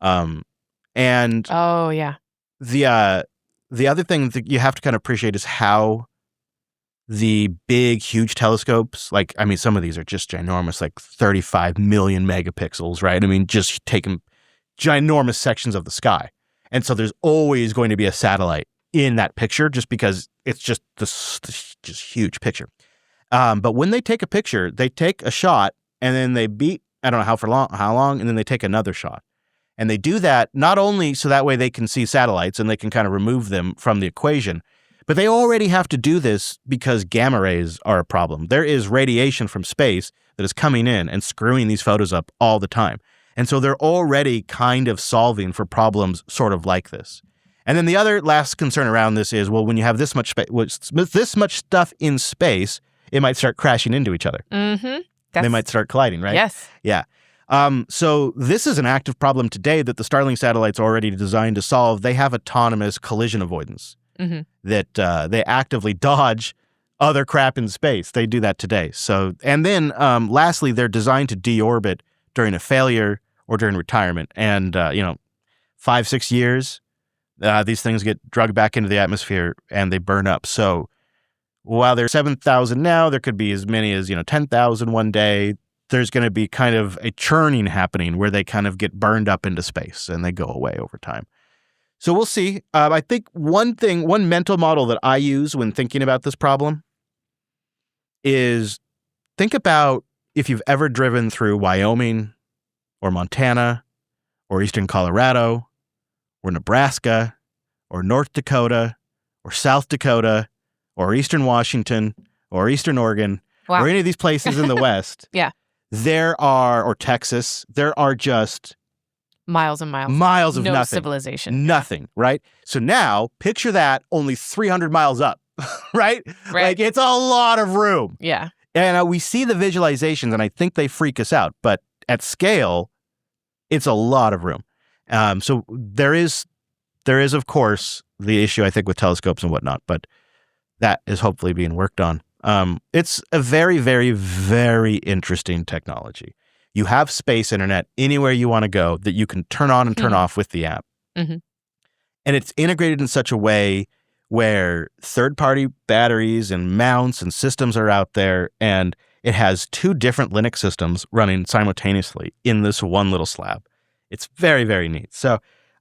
[SPEAKER 1] And
[SPEAKER 2] oh yeah.
[SPEAKER 1] The other thing that you have to kind of appreciate is how the big, huge telescopes, like, I mean, some of these are just ginormous, like 35 million megapixels, right? I mean, just taking ginormous sections of the sky. And so there's always going to be a satellite in that picture just because it's just this just huge picture. But when they take a picture, they take a shot and then they beat, I don't know how long, and then they take another shot. And they do that not only so that way they can see satellites and they can kind of remove them from the equation, but they already have to do this because gamma rays are a problem. There is radiation from space that is coming in and screwing these photos up all the time. And so they're already kind of solving for problems sort of like this. And then the other last concern around this is, well, when you have this much stuff in space, it might start crashing into each other.
[SPEAKER 2] Mm-hmm.
[SPEAKER 1] They might start colliding, right?
[SPEAKER 2] Yes.
[SPEAKER 1] Yeah. So this is an active problem today that the Starlink satellites are already designed to solve. They have autonomous collision avoidance that they actively dodge other crap in space. They do that today. So, and then lastly, they're designed to deorbit during a failure or during retirement. And, 5-6 years, these things get drugged back into the atmosphere and they burn up. So while there's 7,000 now, there could be as many as, 10,000 one day. There's going to be kind of a churning happening where they kind of get burned up into space and they go away over time. So we'll see. I think one mental model that I use when thinking about this problem is think about if you've ever driven through Wyoming or Montana or Eastern Colorado or Nebraska or North Dakota or South Dakota or Eastern Washington or Eastern Oregon or any of these places in the West.
[SPEAKER 2] Yeah.
[SPEAKER 1] Or Texas, there are just
[SPEAKER 2] miles and miles.
[SPEAKER 1] Miles of
[SPEAKER 2] no
[SPEAKER 1] nothing.
[SPEAKER 2] Civilization.
[SPEAKER 1] Nothing, right? So now picture that only 300 miles up, right? Like it's a lot of room.
[SPEAKER 2] Yeah.
[SPEAKER 1] And we see the visualizations and I think they freak us out, but at scale, it's a lot of room. So there is of course the issue I think with telescopes and whatnot, but that is hopefully being worked on. It's a very, very, very interesting technology. You have space internet anywhere you want to go that you can turn on and turn off with the app.
[SPEAKER 2] Mm-hmm.
[SPEAKER 1] And it's integrated in such a way where third-party batteries and mounts and systems are out there, and it has 2 different Linux systems running simultaneously in this one little slab. It's very, very neat. So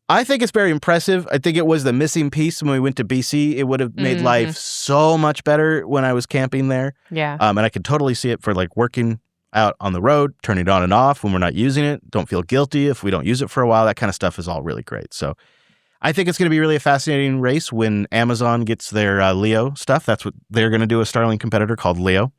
[SPEAKER 1] I think it's very impressive. I think it was the missing piece when we went to BC. It would have made life so much better when I was camping there.
[SPEAKER 2] Yeah.
[SPEAKER 1] And I could totally see it for like working out on the road, turning it on and off when we're not using it. Don't feel guilty if we don't use it for a while. That kind of stuff is all really great. So I think it's going to be really a fascinating race when Amazon gets their Leo stuff. That's what they're going to do, a Starlink competitor called Leo,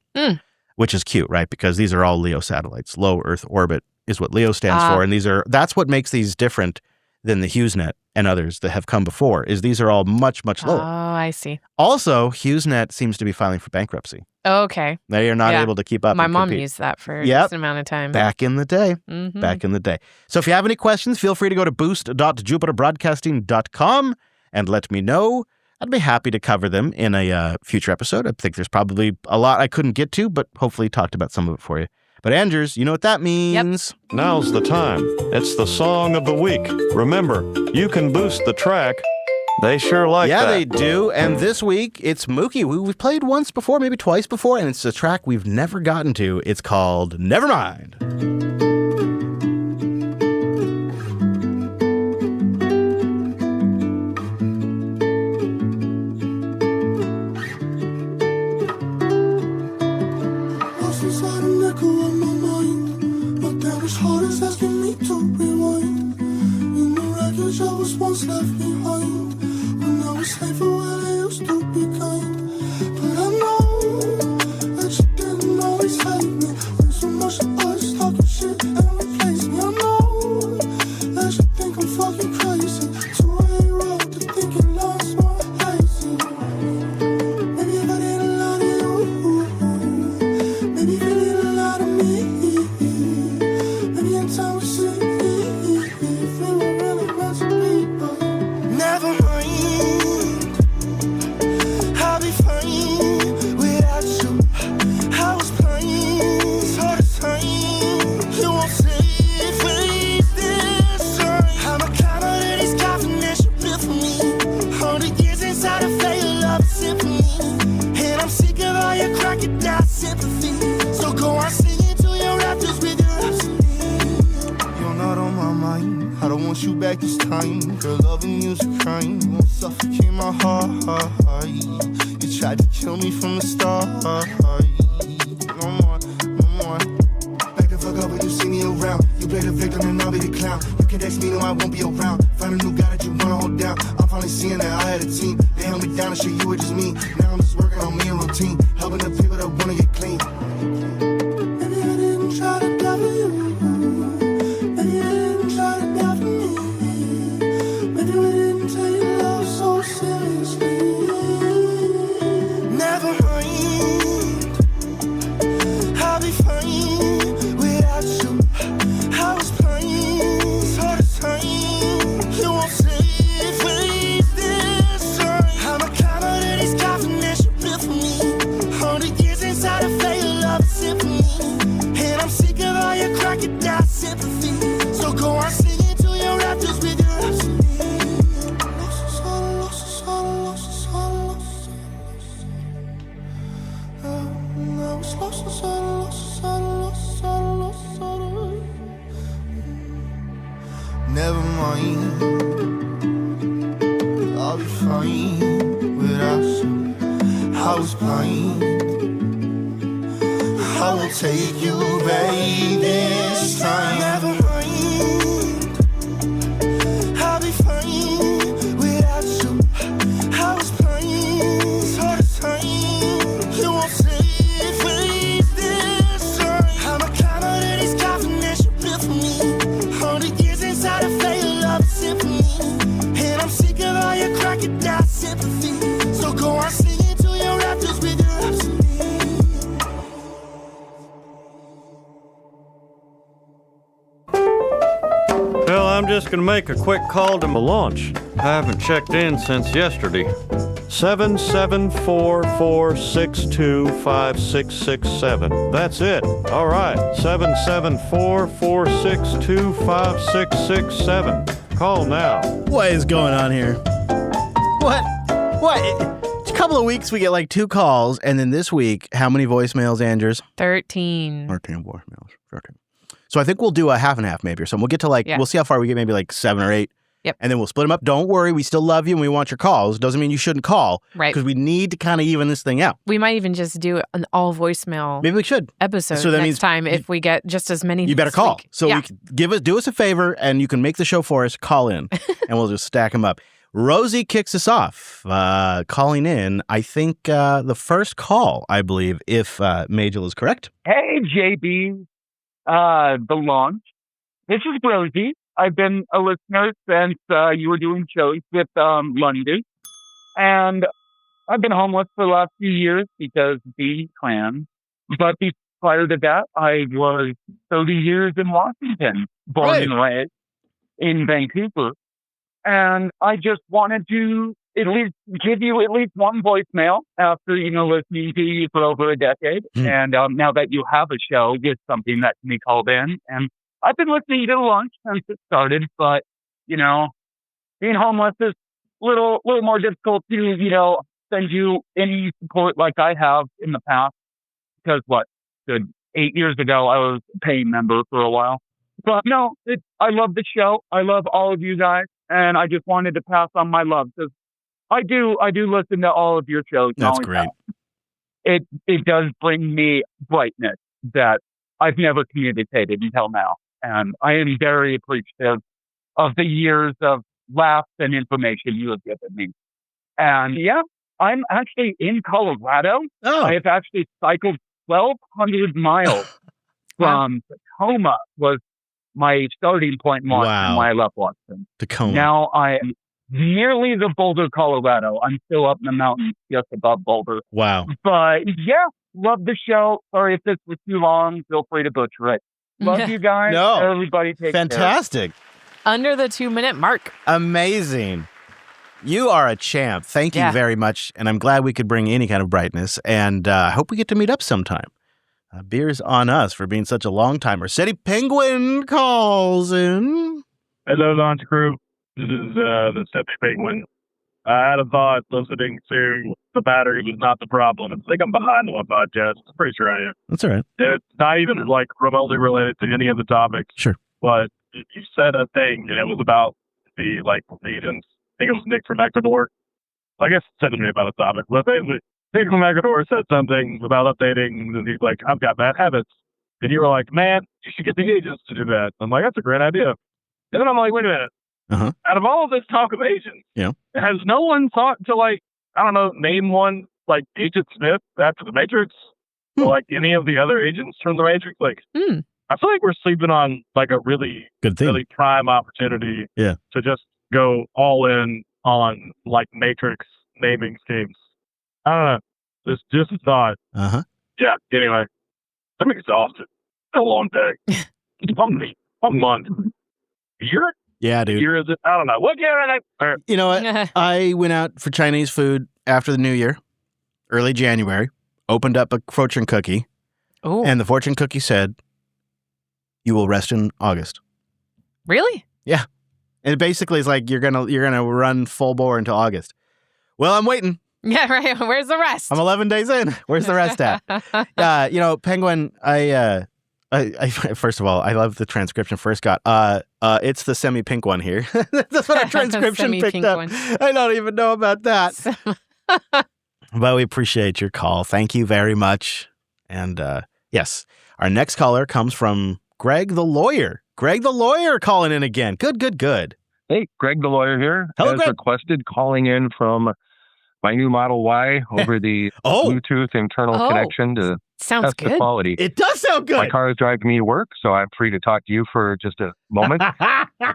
[SPEAKER 1] which is cute, right? Because these are all Leo satellites. Low Earth orbit is what Leo stands for. And that's what makes these different than the HughesNet and others that have come before, is these are all much, much lower.
[SPEAKER 2] Oh, I see.
[SPEAKER 1] Also, HughesNet seems to be filing for bankruptcy.
[SPEAKER 2] Okay.
[SPEAKER 1] They are not able to keep up.
[SPEAKER 2] My
[SPEAKER 1] and
[SPEAKER 2] mom
[SPEAKER 1] compete.
[SPEAKER 2] used that for a decent amount of time.
[SPEAKER 1] Back in the day.
[SPEAKER 2] Mm-hmm.
[SPEAKER 1] Back in the day. So if you have any questions, feel free to go to boost.jupiterbroadcasting.com and let me know. I'd be happy to cover them in a future episode. I think there's probably a lot I couldn't get to, but hopefully talked about some of it for you. But Andrews, you know what that means.
[SPEAKER 2] Yep.
[SPEAKER 5] Now's the time. It's the song of the week. Remember, you can boost the track. They sure like that.
[SPEAKER 1] Yeah, they do. And this week, it's Mookie, who we've played once before, maybe twice before, and it's a track we've never gotten to. It's called Nevermind.
[SPEAKER 4] Left behind when I was safe for where I used to be kind. But I know that you didn't always hate me. When so much of us talking shit and replace me. I know that you think I'm fucking crazy. Two-way road to thinking love's more lazy. Maybe if I didn't lie to you, maybe if you didn't lie to me, maybe in time we see if we were really meant to be. Never mind, I'll be fine without you. I was blind all the time. You won't save face this time. I'm a climber that is confidential built for me. All the years inside a failed love symphony. And I'm sick of all your crocodile sympathy. So go on singing to your raptors with your rhapsody. You're not on my mind. I don't want you back this time. Girl, loving you's a crime. You won't suffocate my heart. You tried to kill me from the start. No more, no more. Back the fuck up when you see me around. You play the victim and I'll be the clown. You can text me, no, I won't be around. Find a new guy that you wanna hold down. I'm finally seeing that I had a team. They held me down and shit, you were just me. Now I'm just working on me and routine. Helping the people that wanna get clean. Maybe I didn't try to die for you. Maybe I didn't try to die for me. Maybe we didn't take love so seriously. Never mind, I'll be fine without you. I was blind all the time. You won't save face this time. I'm a climber that is confidential built for me. All the years inside a failed love symphony. And I'm sick of all your crocodile sympathy. So go on singing to your raptors with your rhapsody. Never mind, I'll be fine without you. I was blind. I will take you back this time. Never mind, I'll be fine without you. I was blind all the time. You won't save face this time. I'm a climber that is confidential built for me. All the years inside a failed love symphony. And I'm sick of all your crocodile sympathy. So go on singing to your raptors with your rhapsody.
[SPEAKER 5] Well, I'm just going to make a quick call to my launch. I haven't checked in since yesterday. 774-462-5667. That's it. All right. 774-462-5667. Call now.
[SPEAKER 1] What is going on here? What? It's a couple of weeks we get like 2 calls, and then this week, how many voicemails, Andrews?
[SPEAKER 2] 13.
[SPEAKER 1] 13 voicemails. 13. So I think we'll do a half and half maybe or something. We'll get to we'll see how far we get, maybe like 7 or 8.
[SPEAKER 2] Yep.
[SPEAKER 1] And then we'll split them up. Don't worry, we still love you and we want your calls. Doesn't mean you shouldn't call.
[SPEAKER 2] Right.
[SPEAKER 1] Because we need to kind of even this thing out.
[SPEAKER 2] We might even just do an all voicemail
[SPEAKER 1] Maybe we should.
[SPEAKER 2] episode
[SPEAKER 1] So that
[SPEAKER 2] next
[SPEAKER 1] mean
[SPEAKER 2] time if we get just as many.
[SPEAKER 1] You better
[SPEAKER 2] this
[SPEAKER 1] call.
[SPEAKER 2] week.
[SPEAKER 1] So
[SPEAKER 2] Yeah.
[SPEAKER 1] we can do us a favor and you can make the show for us. Call in and we'll just stack them up. Rosie kicks us off, calling in, I think, the first call, I believe, if Majel is correct.
[SPEAKER 6] Hey, JB, the launch. This is Rosie. I've been a listener since you were doing shows with London. And I've been homeless for the last few years because the clan. But prior to that, I was 30 years in Washington, born and raised in Vancouver. And I just wanted to at least give you at least one voicemail after, listening to you for over a decade. And now that you have a show, it's something that can be called in. And I've been listening to the launch since it started, but, being homeless is a little more difficult to, send you any support like I have in the past. Because 8 years ago, I was a paying member for a while. But no, I love the show. I love all of you guys. And I just wanted to pass on my love because I do listen to all of your shows.
[SPEAKER 1] That's great.
[SPEAKER 6] It does bring me brightness that I've never communicated until now. And I am very appreciative of the years of laughs and information you have given me. And yeah, I'm actually in Colorado.
[SPEAKER 1] Oh.
[SPEAKER 6] I have actually cycled 1,200 miles from Tacoma was my starting point in Washington when I left Washington.
[SPEAKER 1] Tacoma.
[SPEAKER 6] Now I am nearly the Boulder, Colorado. I'm still up in the mountains just above Boulder.
[SPEAKER 1] Wow.
[SPEAKER 6] But yeah, love the show. Sorry if this was too long. Feel free to butcher it. Love you guys.
[SPEAKER 1] No.
[SPEAKER 6] Everybody take
[SPEAKER 1] Fantastic.
[SPEAKER 2] Under the 2-minute mark.
[SPEAKER 1] Amazing. You are a champ. Thank you very much. And I'm glad we could bring any kind of brightness. And I hope we get to meet up sometime. Beers on us for being such a long timer. City Penguin calls in.
[SPEAKER 7] Hello, launch crew. This is the City Penguin. I had a thought listening to the battery was not the problem. I think I'm behind one podcast. I'm pretty sure I am.
[SPEAKER 1] That's all right.
[SPEAKER 7] It's not even remotely related to any of the topics.
[SPEAKER 1] Sure.
[SPEAKER 7] But you said a thing, and it was about the agents. I think it was Nick from Ecuador. I guess it said to me about a topic. But basically, Nick from Ecuador said something about updating, and he's like, I've got bad habits. And you were like, man, you should get the agents to do that. I'm like, that's a great idea. And then I'm like, wait a minute.
[SPEAKER 1] Uh-huh.
[SPEAKER 7] Out of all of this talk of agents, has no one thought to, name one, Agent Smith after the Matrix? Or, any of the other agents from the Matrix? I feel like we're sleeping on, a really,
[SPEAKER 1] good thing.
[SPEAKER 7] Really prime opportunity to just go all in on, Matrix naming schemes. I don't know. It's just a thought.
[SPEAKER 1] Uh-huh.
[SPEAKER 7] Yeah, anyway. I'm exhausted. It's a long day. One month. Year?
[SPEAKER 1] Yeah, dude.
[SPEAKER 7] Year is it? I don't know. What year is it?
[SPEAKER 1] You know what? I went out for Chinese food after the New Year, early January, opened up a fortune cookie, and the fortune cookie said, you will rest in August.
[SPEAKER 2] Really?
[SPEAKER 1] Yeah. And it basically is like you're gonna run full bore until August. Well, I'm waiting.
[SPEAKER 2] Yeah, right. Where's the rest?
[SPEAKER 1] I'm 11 days in. Where's the rest at? Penguin, I first of all, I love the transcription first got. It's the semi-pink one here. That's what our transcription picked up. One. I don't even know about that. But we appreciate your call. Thank you very much. And yes, our next caller comes from Greg the Lawyer. Greg the Lawyer calling in again. Good.
[SPEAKER 8] Hey, Greg the Lawyer here.
[SPEAKER 1] Hello,
[SPEAKER 8] as
[SPEAKER 1] Greg.
[SPEAKER 8] requested, calling in from my new Model Y over the Bluetooth internal connection to
[SPEAKER 2] Sounds
[SPEAKER 8] test
[SPEAKER 2] good.
[SPEAKER 8] the quality.
[SPEAKER 1] It does sound good.
[SPEAKER 8] My car is driving me to work, so I'm free to talk to you for just a moment.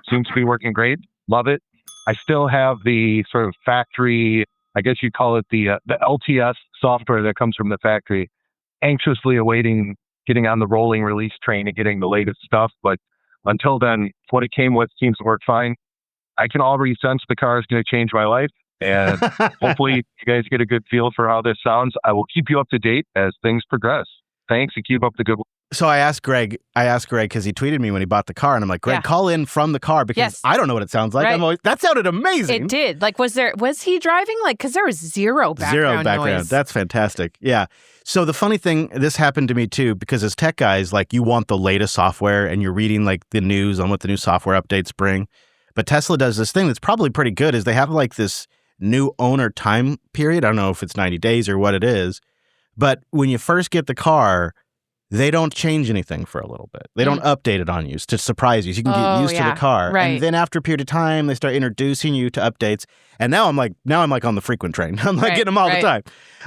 [SPEAKER 8] Seems to be working great. Love it. I still have the sort of factory, I guess you'd call it the LTS software that comes from the factory. Anxiously awaiting getting on the rolling release train and getting the latest stuff. But until then, what it came with seems to work fine. I can already sense the car is going to change my life. And hopefully you guys get a good feel for how this sounds. I will keep you up to date as things progress. Thanks, and keep up the good work.
[SPEAKER 1] So I asked Greg because he tweeted me when he bought the car, and I'm like, Greg, call in from the car because I don't know what it sounds like.
[SPEAKER 2] Right.
[SPEAKER 1] That sounded amazing.
[SPEAKER 2] It did. Like, was he driving? Like, because there was zero background noise.
[SPEAKER 1] That's fantastic. Yeah. So the funny thing, this happened to me too, because as tech guys, like you want the latest software and you're reading like the news on what the new software updates bring. But Tesla does this thing that's probably pretty good is they have like this new owner time period. I don't know if it's 90 days or what it is. But when you first get the car, they don't change anything for a little bit. They don't update it on you to surprise you. So you can get used to the car.
[SPEAKER 2] Right.
[SPEAKER 1] And then after a period of time, they start introducing you to updates. And now I'm like on the frequent train. I'm like getting them all the time.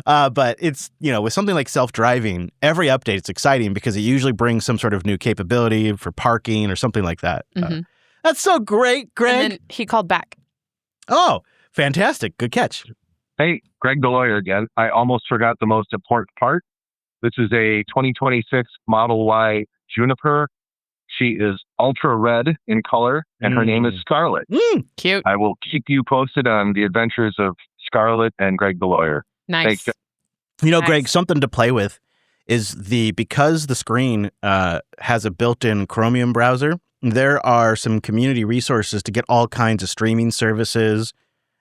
[SPEAKER 1] But it's, with something like self-driving, every update is exciting because it usually brings some sort of new capability for parking or something like that.
[SPEAKER 2] Mm-hmm.
[SPEAKER 1] That's so great, Greg.
[SPEAKER 2] And then he called back.
[SPEAKER 1] Oh, fantastic. Good catch.
[SPEAKER 8] Hey, Greg the lawyer again. I almost forgot the most important part. This is a 2026 Model Y Juniper. She is ultra red in color, and her name is Scarlett.
[SPEAKER 2] Cute.
[SPEAKER 8] I will keep you posted on the adventures of Scarlett and Greg the lawyer.
[SPEAKER 2] Nice.
[SPEAKER 8] Thanks.
[SPEAKER 2] Nice.
[SPEAKER 1] Greg, something to play with is because the screen has a built-in Chromium browser, there are some community resources to get all kinds of streaming services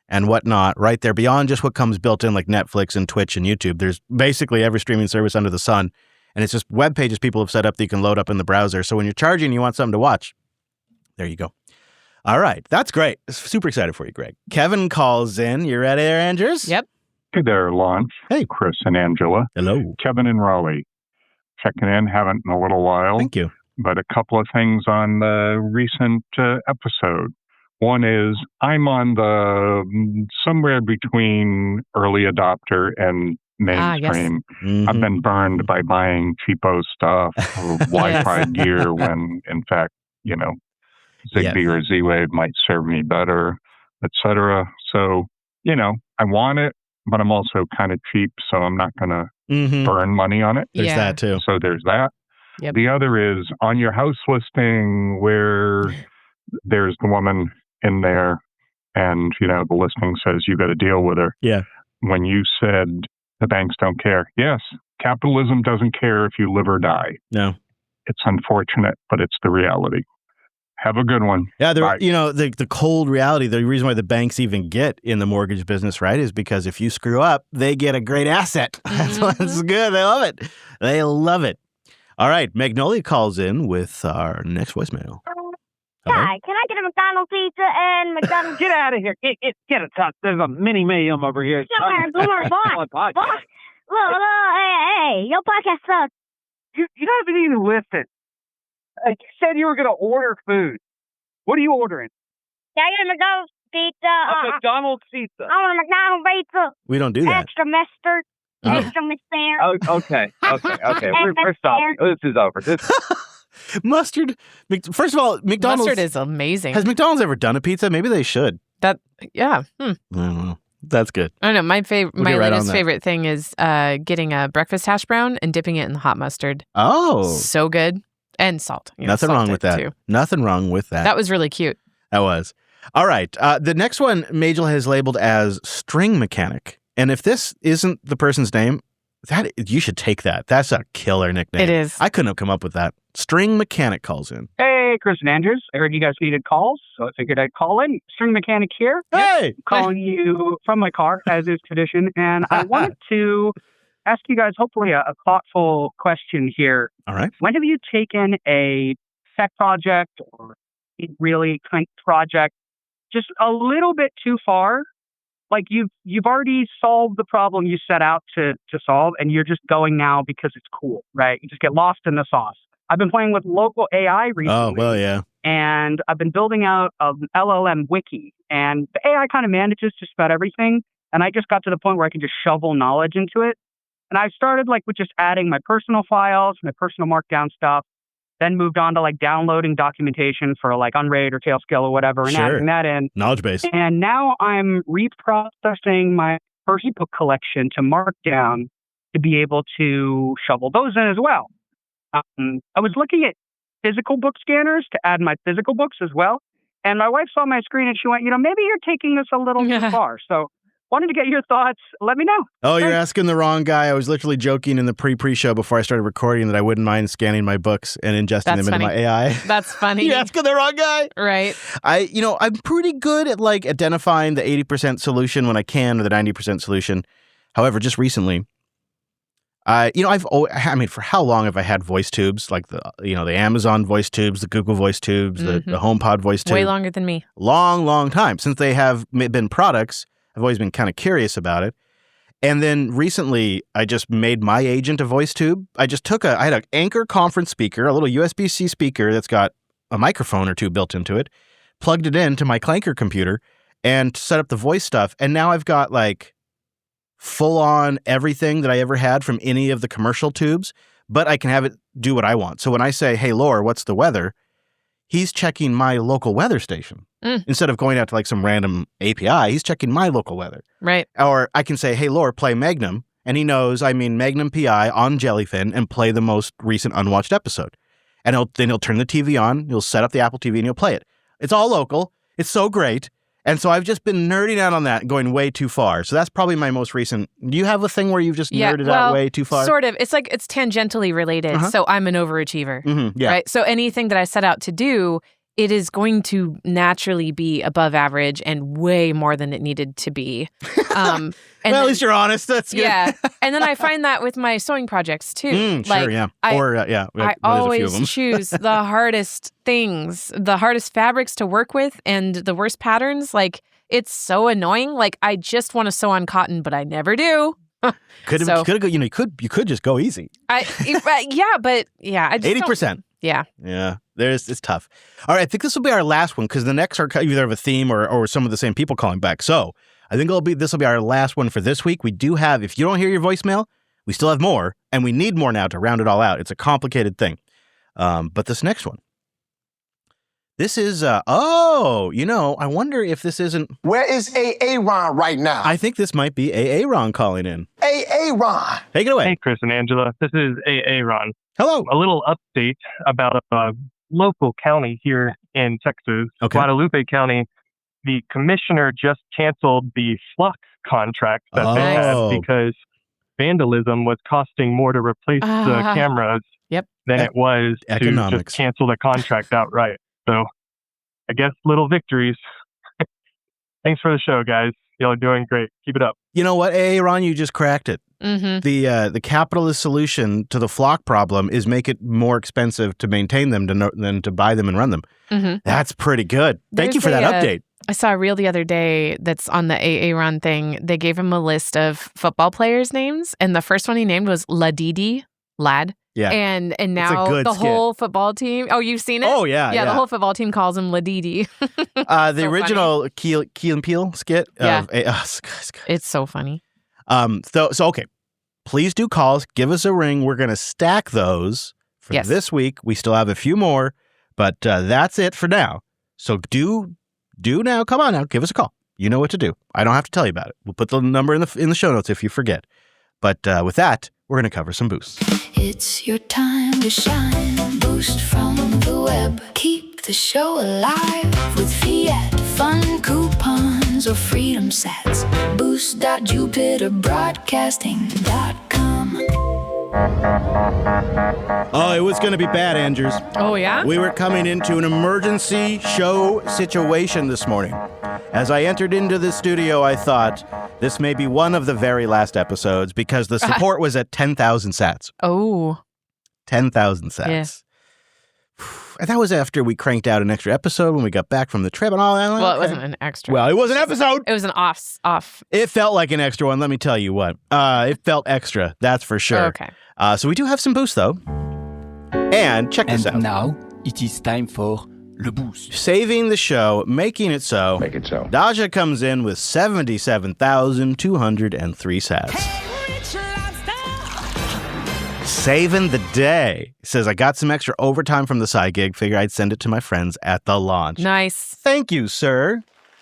[SPEAKER 1] and whatnot right there beyond just what comes built in like Netflix and Twitch and YouTube. There's basically every streaming service under the sun. And it's just web pages people have set up that you can load up in the browser. So when you're charging and you want something to watch, there you go. All right. That's great. Super excited for you, Greg. Kevin calls in. You ready there, Andrews?
[SPEAKER 2] Yep.
[SPEAKER 9] Hey there, Launch.
[SPEAKER 1] Hey.
[SPEAKER 9] Chris and Angela.
[SPEAKER 1] Hello.
[SPEAKER 9] Kevin and Raleigh. Checking in. Haven't in a little while.
[SPEAKER 1] Thank you.
[SPEAKER 9] But a couple of things on the recent episode. One is I'm on the somewhere between early adopter and mainstream.
[SPEAKER 1] Mm-hmm.
[SPEAKER 9] I've been burned by buying cheapo stuff or Wi-Fi gear when, in fact, Zigbee or Z-Wave might serve me better, etc. So, I want it, but I'm also kind of cheap, so I'm not going to burn money on it.
[SPEAKER 1] There's that too.
[SPEAKER 9] So there's that.
[SPEAKER 2] Yep.
[SPEAKER 9] The other is on your house listing where there's the woman in there and, the listing says you got to deal with her.
[SPEAKER 1] Yeah.
[SPEAKER 9] When you said the banks don't care. Yes, capitalism doesn't care if you live or die.
[SPEAKER 1] No.
[SPEAKER 9] It's unfortunate, but it's the reality. Have a good one.
[SPEAKER 1] Yeah,
[SPEAKER 9] Bye.
[SPEAKER 1] The cold reality, the reason why the banks even get in the mortgage business, right, is because if you screw up, they get a great asset. That's good. They love it. They love it. All right, Magnolia calls in with our next voicemail.
[SPEAKER 10] Hi, can I get a McDonald's pizza and McDonald's?
[SPEAKER 11] Get out of here. Get a touch. There's a mini medium over here.
[SPEAKER 10] Boss. Hey, your podcast sucks.
[SPEAKER 11] You haven't even listened. You said you were going to order food. What are you ordering?
[SPEAKER 10] Can I get a McDonald's pizza?
[SPEAKER 11] A McDonald's pizza.
[SPEAKER 10] I want a McDonald's pizza.
[SPEAKER 1] We don't do that.
[SPEAKER 10] Extra mustard. Extra mustard.
[SPEAKER 11] Okay. We're stopping. This is over.
[SPEAKER 1] Mustard. First of all, McDonald's.
[SPEAKER 2] Mustard is amazing.
[SPEAKER 1] Has McDonald's ever done a pizza? Maybe they should.
[SPEAKER 2] Yeah.
[SPEAKER 1] I don't know. That's good.
[SPEAKER 2] I don't know. My
[SPEAKER 1] We'll
[SPEAKER 2] latest favorite thing is getting a breakfast hash brown and dipping it in the hot mustard.
[SPEAKER 1] Oh.
[SPEAKER 2] So good. And salt.
[SPEAKER 1] Nothing wrong with that.
[SPEAKER 2] Too.
[SPEAKER 1] Nothing wrong with that.
[SPEAKER 2] That was really cute.
[SPEAKER 1] That was. All right. The next one, Majel has labeled as string mechanic. And if this isn't the person's name, you should take that. That's a killer nickname.
[SPEAKER 2] It is.
[SPEAKER 1] I couldn't have come up with that. String mechanic calls in.
[SPEAKER 11] Hey, Chris and Andrews. I heard you guys needed calls, so I figured I'd call in. String mechanic here.
[SPEAKER 1] Hey!
[SPEAKER 11] Calling you from my car, as is tradition. And I wanted to ask you guys, hopefully, a thoughtful question here.
[SPEAKER 1] All right.
[SPEAKER 11] When have you taken a tech project or a really kind of project just a little bit too far? Like you've already solved the problem you set out to solve, and you're just going now because it's cool, right? You just get lost in the sauce. I've been playing with local AI recently.
[SPEAKER 1] Oh, well, yeah.
[SPEAKER 11] And I've been building out an LLM wiki, and the AI kind of manages just about everything. And I just got to the point where I can just shovel knowledge into it. And I started with just adding my personal files, my personal markdown stuff, then moved on to downloading documentation for Unraid or Tailscale or whatever and adding that in.
[SPEAKER 1] Knowledge base.
[SPEAKER 11] And now I'm reprocessing my first ebook collection to Markdown to be able to shovel those in as well. I was looking at physical book scanners to add my physical books as well. And my wife saw my screen and she went, maybe you're taking this a little too far. So wanted to get your thoughts. Let me know.
[SPEAKER 1] Oh, you're asking the wrong guy. I was literally joking in the pre-show before I started recording that I wouldn't mind scanning my books and ingesting them into my AI.
[SPEAKER 2] That's funny.
[SPEAKER 1] You're asking the wrong guy.
[SPEAKER 2] Right.
[SPEAKER 1] I'm pretty good at like identifying the 80% solution when I can, or the 90% solution. However, just recently, for how long have I had voice tubes, like the Amazon voice tubes, the Google voice tubes, the HomePod voice tube?
[SPEAKER 2] Way longer than me.
[SPEAKER 1] Long time. Since they have been products, I've always been kind of curious about it. And then recently, I just made my agent a voice tube. I had an Anchor conference speaker, a little USB-C speaker that's got a microphone or two built into it, plugged it into my Clanker computer, and set up the voice stuff. And now I've got like full-on everything that I ever had from any of the commercial tubes, but I can have it do what I want. So when I say, hey, Lore, what's the weather? He's checking my local weather station. Instead of going out to like some random API, he's checking my local weather.
[SPEAKER 2] Right.
[SPEAKER 1] Or I can say, hey, Lore, play Magnum. And he knows I mean Magnum PI on Jellyfin and play the most recent unwatched episode. And he'll turn the TV on, he'll set up the Apple TV, and he'll play it. It's all local. It's so great. And so I've just been nerding out on that and going way too far. So that's probably my most recent. Do you have a thing where you've just nerded out way too far?
[SPEAKER 2] Sort of. It's like it's tangentially related. So I'm an overachiever.
[SPEAKER 1] Yeah.
[SPEAKER 2] Right. So anything that I set out to do, it is going to naturally be above average and way more than it needed to be.
[SPEAKER 1] And at least you're honest. That's good.
[SPEAKER 2] Yeah. And then I find that with my sewing projects too.
[SPEAKER 1] Sure, yeah.
[SPEAKER 2] I always choose the hardest things, the hardest fabrics to work with and the worst patterns. Like, it's so annoying. Like, I just want to sew on cotton, but I never do.
[SPEAKER 1] You could just go easy.
[SPEAKER 2] I just
[SPEAKER 1] 80%.
[SPEAKER 2] Yeah.
[SPEAKER 1] Yeah. It's tough. All right. I think this will be our last one because the next are either have a theme or some of the same people calling back. So I think this will be our last one for this week. We do have, if you don't hear your voicemail, we still have more, and we need more now to round it all out. It's a complicated thing. But this next one, this is, I wonder if this isn't.
[SPEAKER 12] Where is Aaron right now?
[SPEAKER 1] I think this might be Aaron calling in.
[SPEAKER 12] Aaron.
[SPEAKER 1] Take it away.
[SPEAKER 7] Hey, Chris and Angela. This is Aaron.
[SPEAKER 1] Hello.
[SPEAKER 7] A little update about a local county here in Texas, Guadalupe County. The commissioner just canceled the flock contract that they had because vandalism was costing more to replace the cameras than it was to just cancel the contract outright. So I guess little victories. Thanks for the show, guys. Y'all are doing great. Keep it up.
[SPEAKER 1] You know what, Aaron? You just cracked it.
[SPEAKER 2] Mm-hmm.
[SPEAKER 1] The capitalist solution to the flock problem is make it more expensive to maintain them than to buy them and run them.
[SPEAKER 2] Mm-hmm.
[SPEAKER 1] That's pretty good. Thank you for that update.
[SPEAKER 2] I saw a reel the other day that's on the Aaron thing. They gave him a list of football players' names, and the first one he named was Ladidi, Lad.
[SPEAKER 1] Yeah.
[SPEAKER 2] And now the whole football team. Oh, you've seen it?
[SPEAKER 1] Oh, yeah.
[SPEAKER 2] Yeah, the whole football team calls him Ladidi.
[SPEAKER 1] The original Key and Peele skit.
[SPEAKER 2] It's so funny.
[SPEAKER 1] So okay. Please do calls. Give us a ring. We're going to stack those for this week. We still have a few more, but that's it for now. So do now. Come on now. Give us a call. You know what to do. I don't have to tell you about it. We'll put the number in the show notes if you forget. But with that, we're going to cover some boosts.
[SPEAKER 3] It's your time to shine. Boost from the web. Keep the show alive with Fiat Fun coupons or freedom sats. Boost.jupiterbroadcasting.com.
[SPEAKER 1] Oh, it was going to be bad, Andrews.
[SPEAKER 2] Oh, yeah?
[SPEAKER 1] We were coming into an emergency show situation this morning. As I entered into the studio, I thought this may be one of the very last episodes because the support was at 10,000 sats.
[SPEAKER 2] Oh.
[SPEAKER 1] 10,000 sats.
[SPEAKER 2] Yeah.
[SPEAKER 1] And that was after we cranked out an extra episode when we got back from the trip and all that.
[SPEAKER 2] Well, it wasn't an extra.
[SPEAKER 1] Well, it was an episode.
[SPEAKER 2] It was an off.
[SPEAKER 1] It felt like an extra one, let me tell you what. It felt extra, that's for sure.
[SPEAKER 2] Okay.
[SPEAKER 1] So we do have some boosts, though. And check this out.
[SPEAKER 13] Now, it is time for Le Boost.
[SPEAKER 1] Saving the show, making it so.
[SPEAKER 12] Make it so.
[SPEAKER 1] Daja comes in with 77,203 sats. Saving the day. Says, I got some extra overtime from the side gig. Figure I'd send it to my friends at the launch.
[SPEAKER 2] Nice.
[SPEAKER 1] Thank you, sir.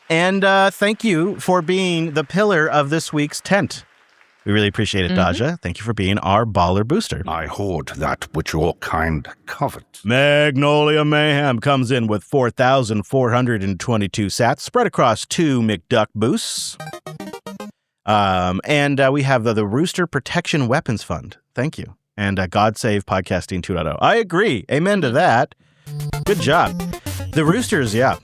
[SPEAKER 1] And thank you for being the pillar of this week's tent. We really appreciate it, Daja. Thank you for being our baller booster.
[SPEAKER 12] I hoard that which your kind covet.
[SPEAKER 1] Magnolia Mayhem comes in with 4,422 sats spread across 2 McDuck boosts. And we have the Rooster Protection Weapons Fund. Thank you. And God Save Podcasting 2.0. I agree. Amen to that. Good job. The roosters, yeah.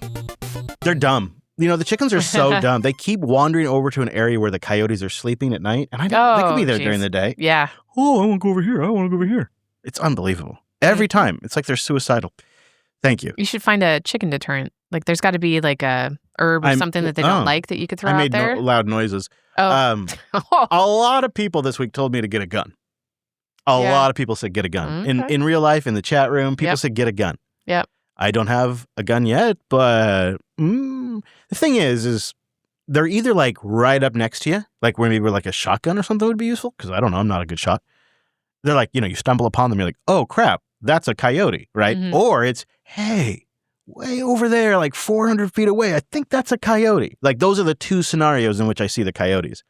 [SPEAKER 1] They're dumb. You know, the chickens are so dumb. They keep wandering over to an area where the coyotes are sleeping at night. And they could be there during the day.
[SPEAKER 2] Yeah.
[SPEAKER 1] Oh, I want to go over here. I want to go over here. It's unbelievable. Every time. It's like they're suicidal. Thank you.
[SPEAKER 2] You should find a chicken deterrent. Like, there's got to be like a herb or something that they don't like that you could throw out there.
[SPEAKER 1] I made loud noises.
[SPEAKER 2] Oh.
[SPEAKER 1] A lot of people this week told me to get a gun. A lot of people said get a gun.
[SPEAKER 2] Okay.
[SPEAKER 1] In real life, in the chat room, people said get a gun.
[SPEAKER 2] Yep.
[SPEAKER 1] I don't have a gun yet, but the thing is they're either like right up next to you, like where maybe like a shotgun or something would be useful, because I don't know, I'm not a good shot. They're like, you stumble upon them, you're like, oh crap, that's a coyote, right?
[SPEAKER 2] Mm-hmm.
[SPEAKER 1] Or it's, hey, way over there, like 400 feet away, I think that's a coyote. Like those are the two scenarios in which I see the coyotes.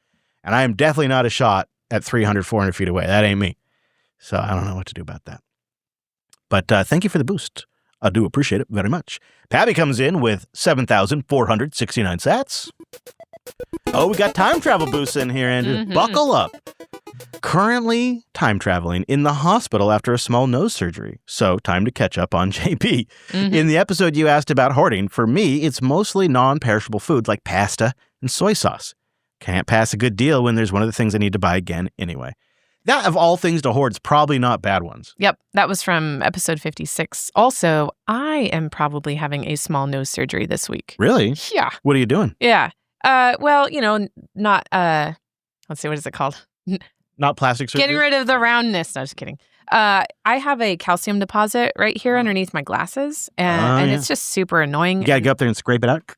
[SPEAKER 1] And I am definitely not a shot at 300, 400 feet away. That ain't me. So I don't know what to do about that. But thank you for the boost. I do appreciate it very much. Pabby comes in with 7,469 sats. Oh, we got time travel boosts in here, Andrew.
[SPEAKER 2] Mm-hmm.
[SPEAKER 1] Buckle up. Currently time traveling in the hospital after a small nose surgery. So time to catch up on JP.
[SPEAKER 2] Mm-hmm.
[SPEAKER 1] In the episode you asked about hoarding, for me, it's mostly non-perishable foods like pasta and soy sauce. Can't pass a good deal when there's one of the things I need to buy again anyway. That, of all things to hoard, is probably not bad ones.
[SPEAKER 2] Yep. That was from episode 56. Also, I am probably having a small nose surgery this week.
[SPEAKER 1] Really?
[SPEAKER 2] Yeah.
[SPEAKER 1] What are you doing?
[SPEAKER 2] Yeah. Well, not, let's see, what is it called?
[SPEAKER 1] Not plastic surgery?
[SPEAKER 2] Getting rid of the roundness. No, just kidding. I have a calcium deposit right here underneath my glasses, and it's just super annoying.
[SPEAKER 1] You gotta go up there and scrape it out?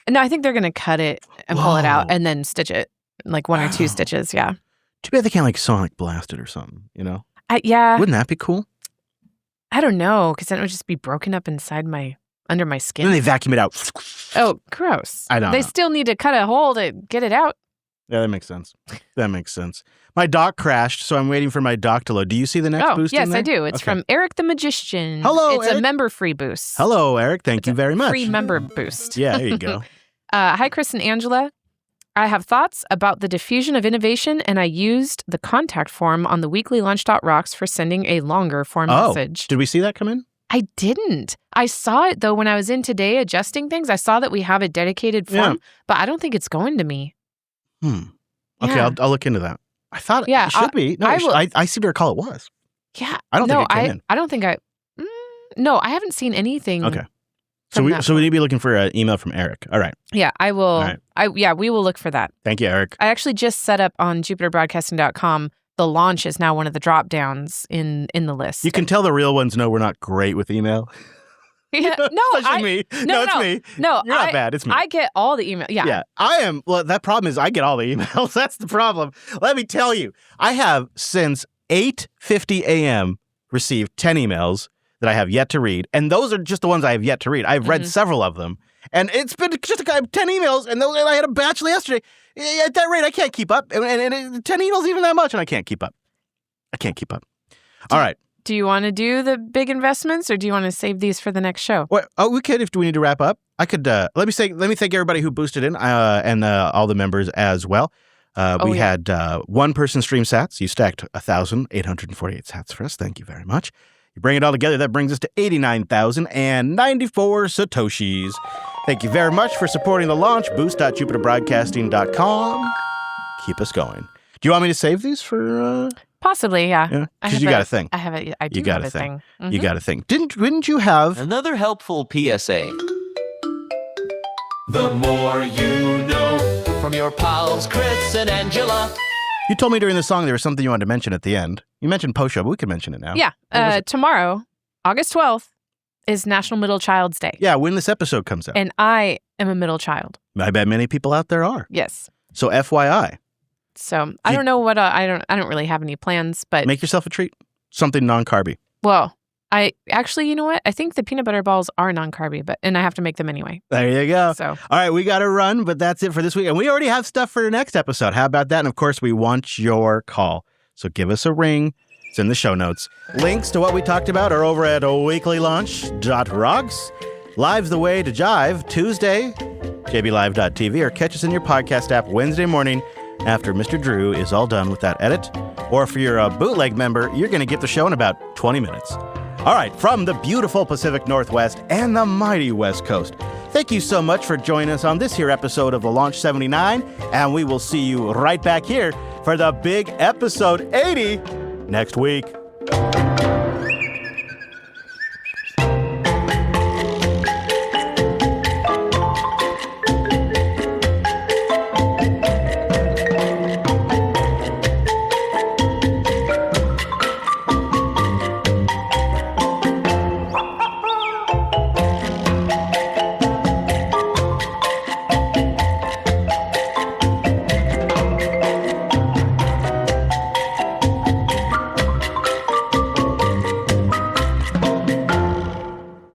[SPEAKER 2] No, I think they're going to cut it and pull it out and then stitch it, like one or two stitches, yeah.
[SPEAKER 1] Too bad they can't like sonic blast it or something,
[SPEAKER 2] Yeah.
[SPEAKER 1] Wouldn't that be cool?
[SPEAKER 2] I don't know, because then it would just be broken up under my skin.
[SPEAKER 1] Then they vacuum it out.
[SPEAKER 2] Oh, gross.
[SPEAKER 1] I don't
[SPEAKER 2] They
[SPEAKER 1] know.
[SPEAKER 2] still need to cut a hole to get it out.
[SPEAKER 1] Yeah, that makes sense. My dock crashed, so I'm waiting for my dock to load. Do you see the next boost?
[SPEAKER 2] Yes,
[SPEAKER 1] in there?
[SPEAKER 2] I do. It's from Eric the Magician.
[SPEAKER 1] Hello,
[SPEAKER 2] It's
[SPEAKER 1] Eric.
[SPEAKER 2] a member-free boost.
[SPEAKER 1] Hello, Eric. Thank you very much.
[SPEAKER 2] Free member boost.
[SPEAKER 1] Yeah, there you go.
[SPEAKER 2] Hi, Chris and Angela. I have thoughts about the diffusion of innovation, and I used the contact form on the weekly lunch.rocks for sending a longer form message.
[SPEAKER 1] Did we see that come in?
[SPEAKER 2] I didn't. I saw it, though, when I was in today adjusting things. I saw that we have a dedicated form, but I don't think it's going to me.
[SPEAKER 1] Okay,
[SPEAKER 2] Yeah.
[SPEAKER 1] I'll look into that. I thought
[SPEAKER 2] Yeah,
[SPEAKER 1] it should be. No, I seem to recall it was.
[SPEAKER 2] Yeah.
[SPEAKER 1] I don't think it came in.
[SPEAKER 2] I don't think no, I haven't seen anything.
[SPEAKER 1] Okay. So we need to be looking for an email from Eric. All right.
[SPEAKER 2] Yeah, I will.
[SPEAKER 1] All right.
[SPEAKER 2] We will look for that.
[SPEAKER 1] Thank you, Eric.
[SPEAKER 2] I actually just set up on JupiterBroadcasting.com. The launch is now one of the drop downs in the list.
[SPEAKER 1] You can tell the real ones know we're not great with email.
[SPEAKER 2] Yeah, no,
[SPEAKER 1] Especially me. No, it's me.
[SPEAKER 2] No,
[SPEAKER 1] You're not bad. It's me.
[SPEAKER 2] I get all the email. Yeah.
[SPEAKER 1] Yeah, I am. Well, that problem is I get all the emails. That's the problem. Let me tell you, I have since 8:50 a.m. received 10 emails that I have yet to read, and those are just the ones I have yet to read. I've read several of them, and it's been just 10 emails, and I had a bachelor yesterday. At that rate, I can't keep up, and 10 emails even that much, and I can't keep up. All right.
[SPEAKER 2] Do you want to do the big investments, or do you want to save these for the next show?
[SPEAKER 1] Well, we could if we need to wrap up. I could. Let me thank everybody who boosted in, and all the members as well. We had one person stream sats. You stacked 1,848 sats for us. Thank you very much. You bring it all together, that brings us to 89,094 satoshis. Thank you very much for supporting the launch. Boost.jupiterbroadcasting.com. Keep us going. Do you want me to save these for?
[SPEAKER 2] Possibly, yeah.
[SPEAKER 1] Yeah, because you got a thing.
[SPEAKER 2] I have a. I do
[SPEAKER 1] You got
[SPEAKER 2] have
[SPEAKER 1] a
[SPEAKER 2] a thing.
[SPEAKER 1] You got a thing. Didn't you have
[SPEAKER 13] Another helpful PSA.
[SPEAKER 4] The more you know.
[SPEAKER 13] From your pals Chris and Angela.
[SPEAKER 1] You told me during the song there was something you wanted to mention at the end. You mentioned post show, but we can mention it now.
[SPEAKER 2] Yeah. Tomorrow, August 12th, is National Middle Child's Day.
[SPEAKER 1] Yeah, when this episode comes out.
[SPEAKER 2] And I am a middle child.
[SPEAKER 1] I bet many people out there are.
[SPEAKER 2] Yes.
[SPEAKER 1] So FYI.
[SPEAKER 2] So I don't know what I don't really have any plans, but
[SPEAKER 1] Make yourself a treat. Something non-carby.
[SPEAKER 2] well, I actually, you know what? I think the peanut butter balls are non-carby, and I have to make them anyway.
[SPEAKER 1] There you go.
[SPEAKER 2] So
[SPEAKER 1] All right, we got to run, but that's it for this week. And we already have stuff for the next episode. How about that? And of course, we want your call. So give us a ring. It's in the show notes. Links to what we talked about are over at weeklylaunch.rocks. Live's the way to jive Tuesday, jblive.tv, or catch us in your podcast app Wednesday morning, after Mr. Drew is all done with that edit. Or if you're a bootleg member, you're going to get the show in about 20 minutes. All right, from the beautiful Pacific Northwest and the mighty West Coast, thank you so much for joining us on this here episode of the Launch 79, and we will see you right back here for the big episode 80 next week.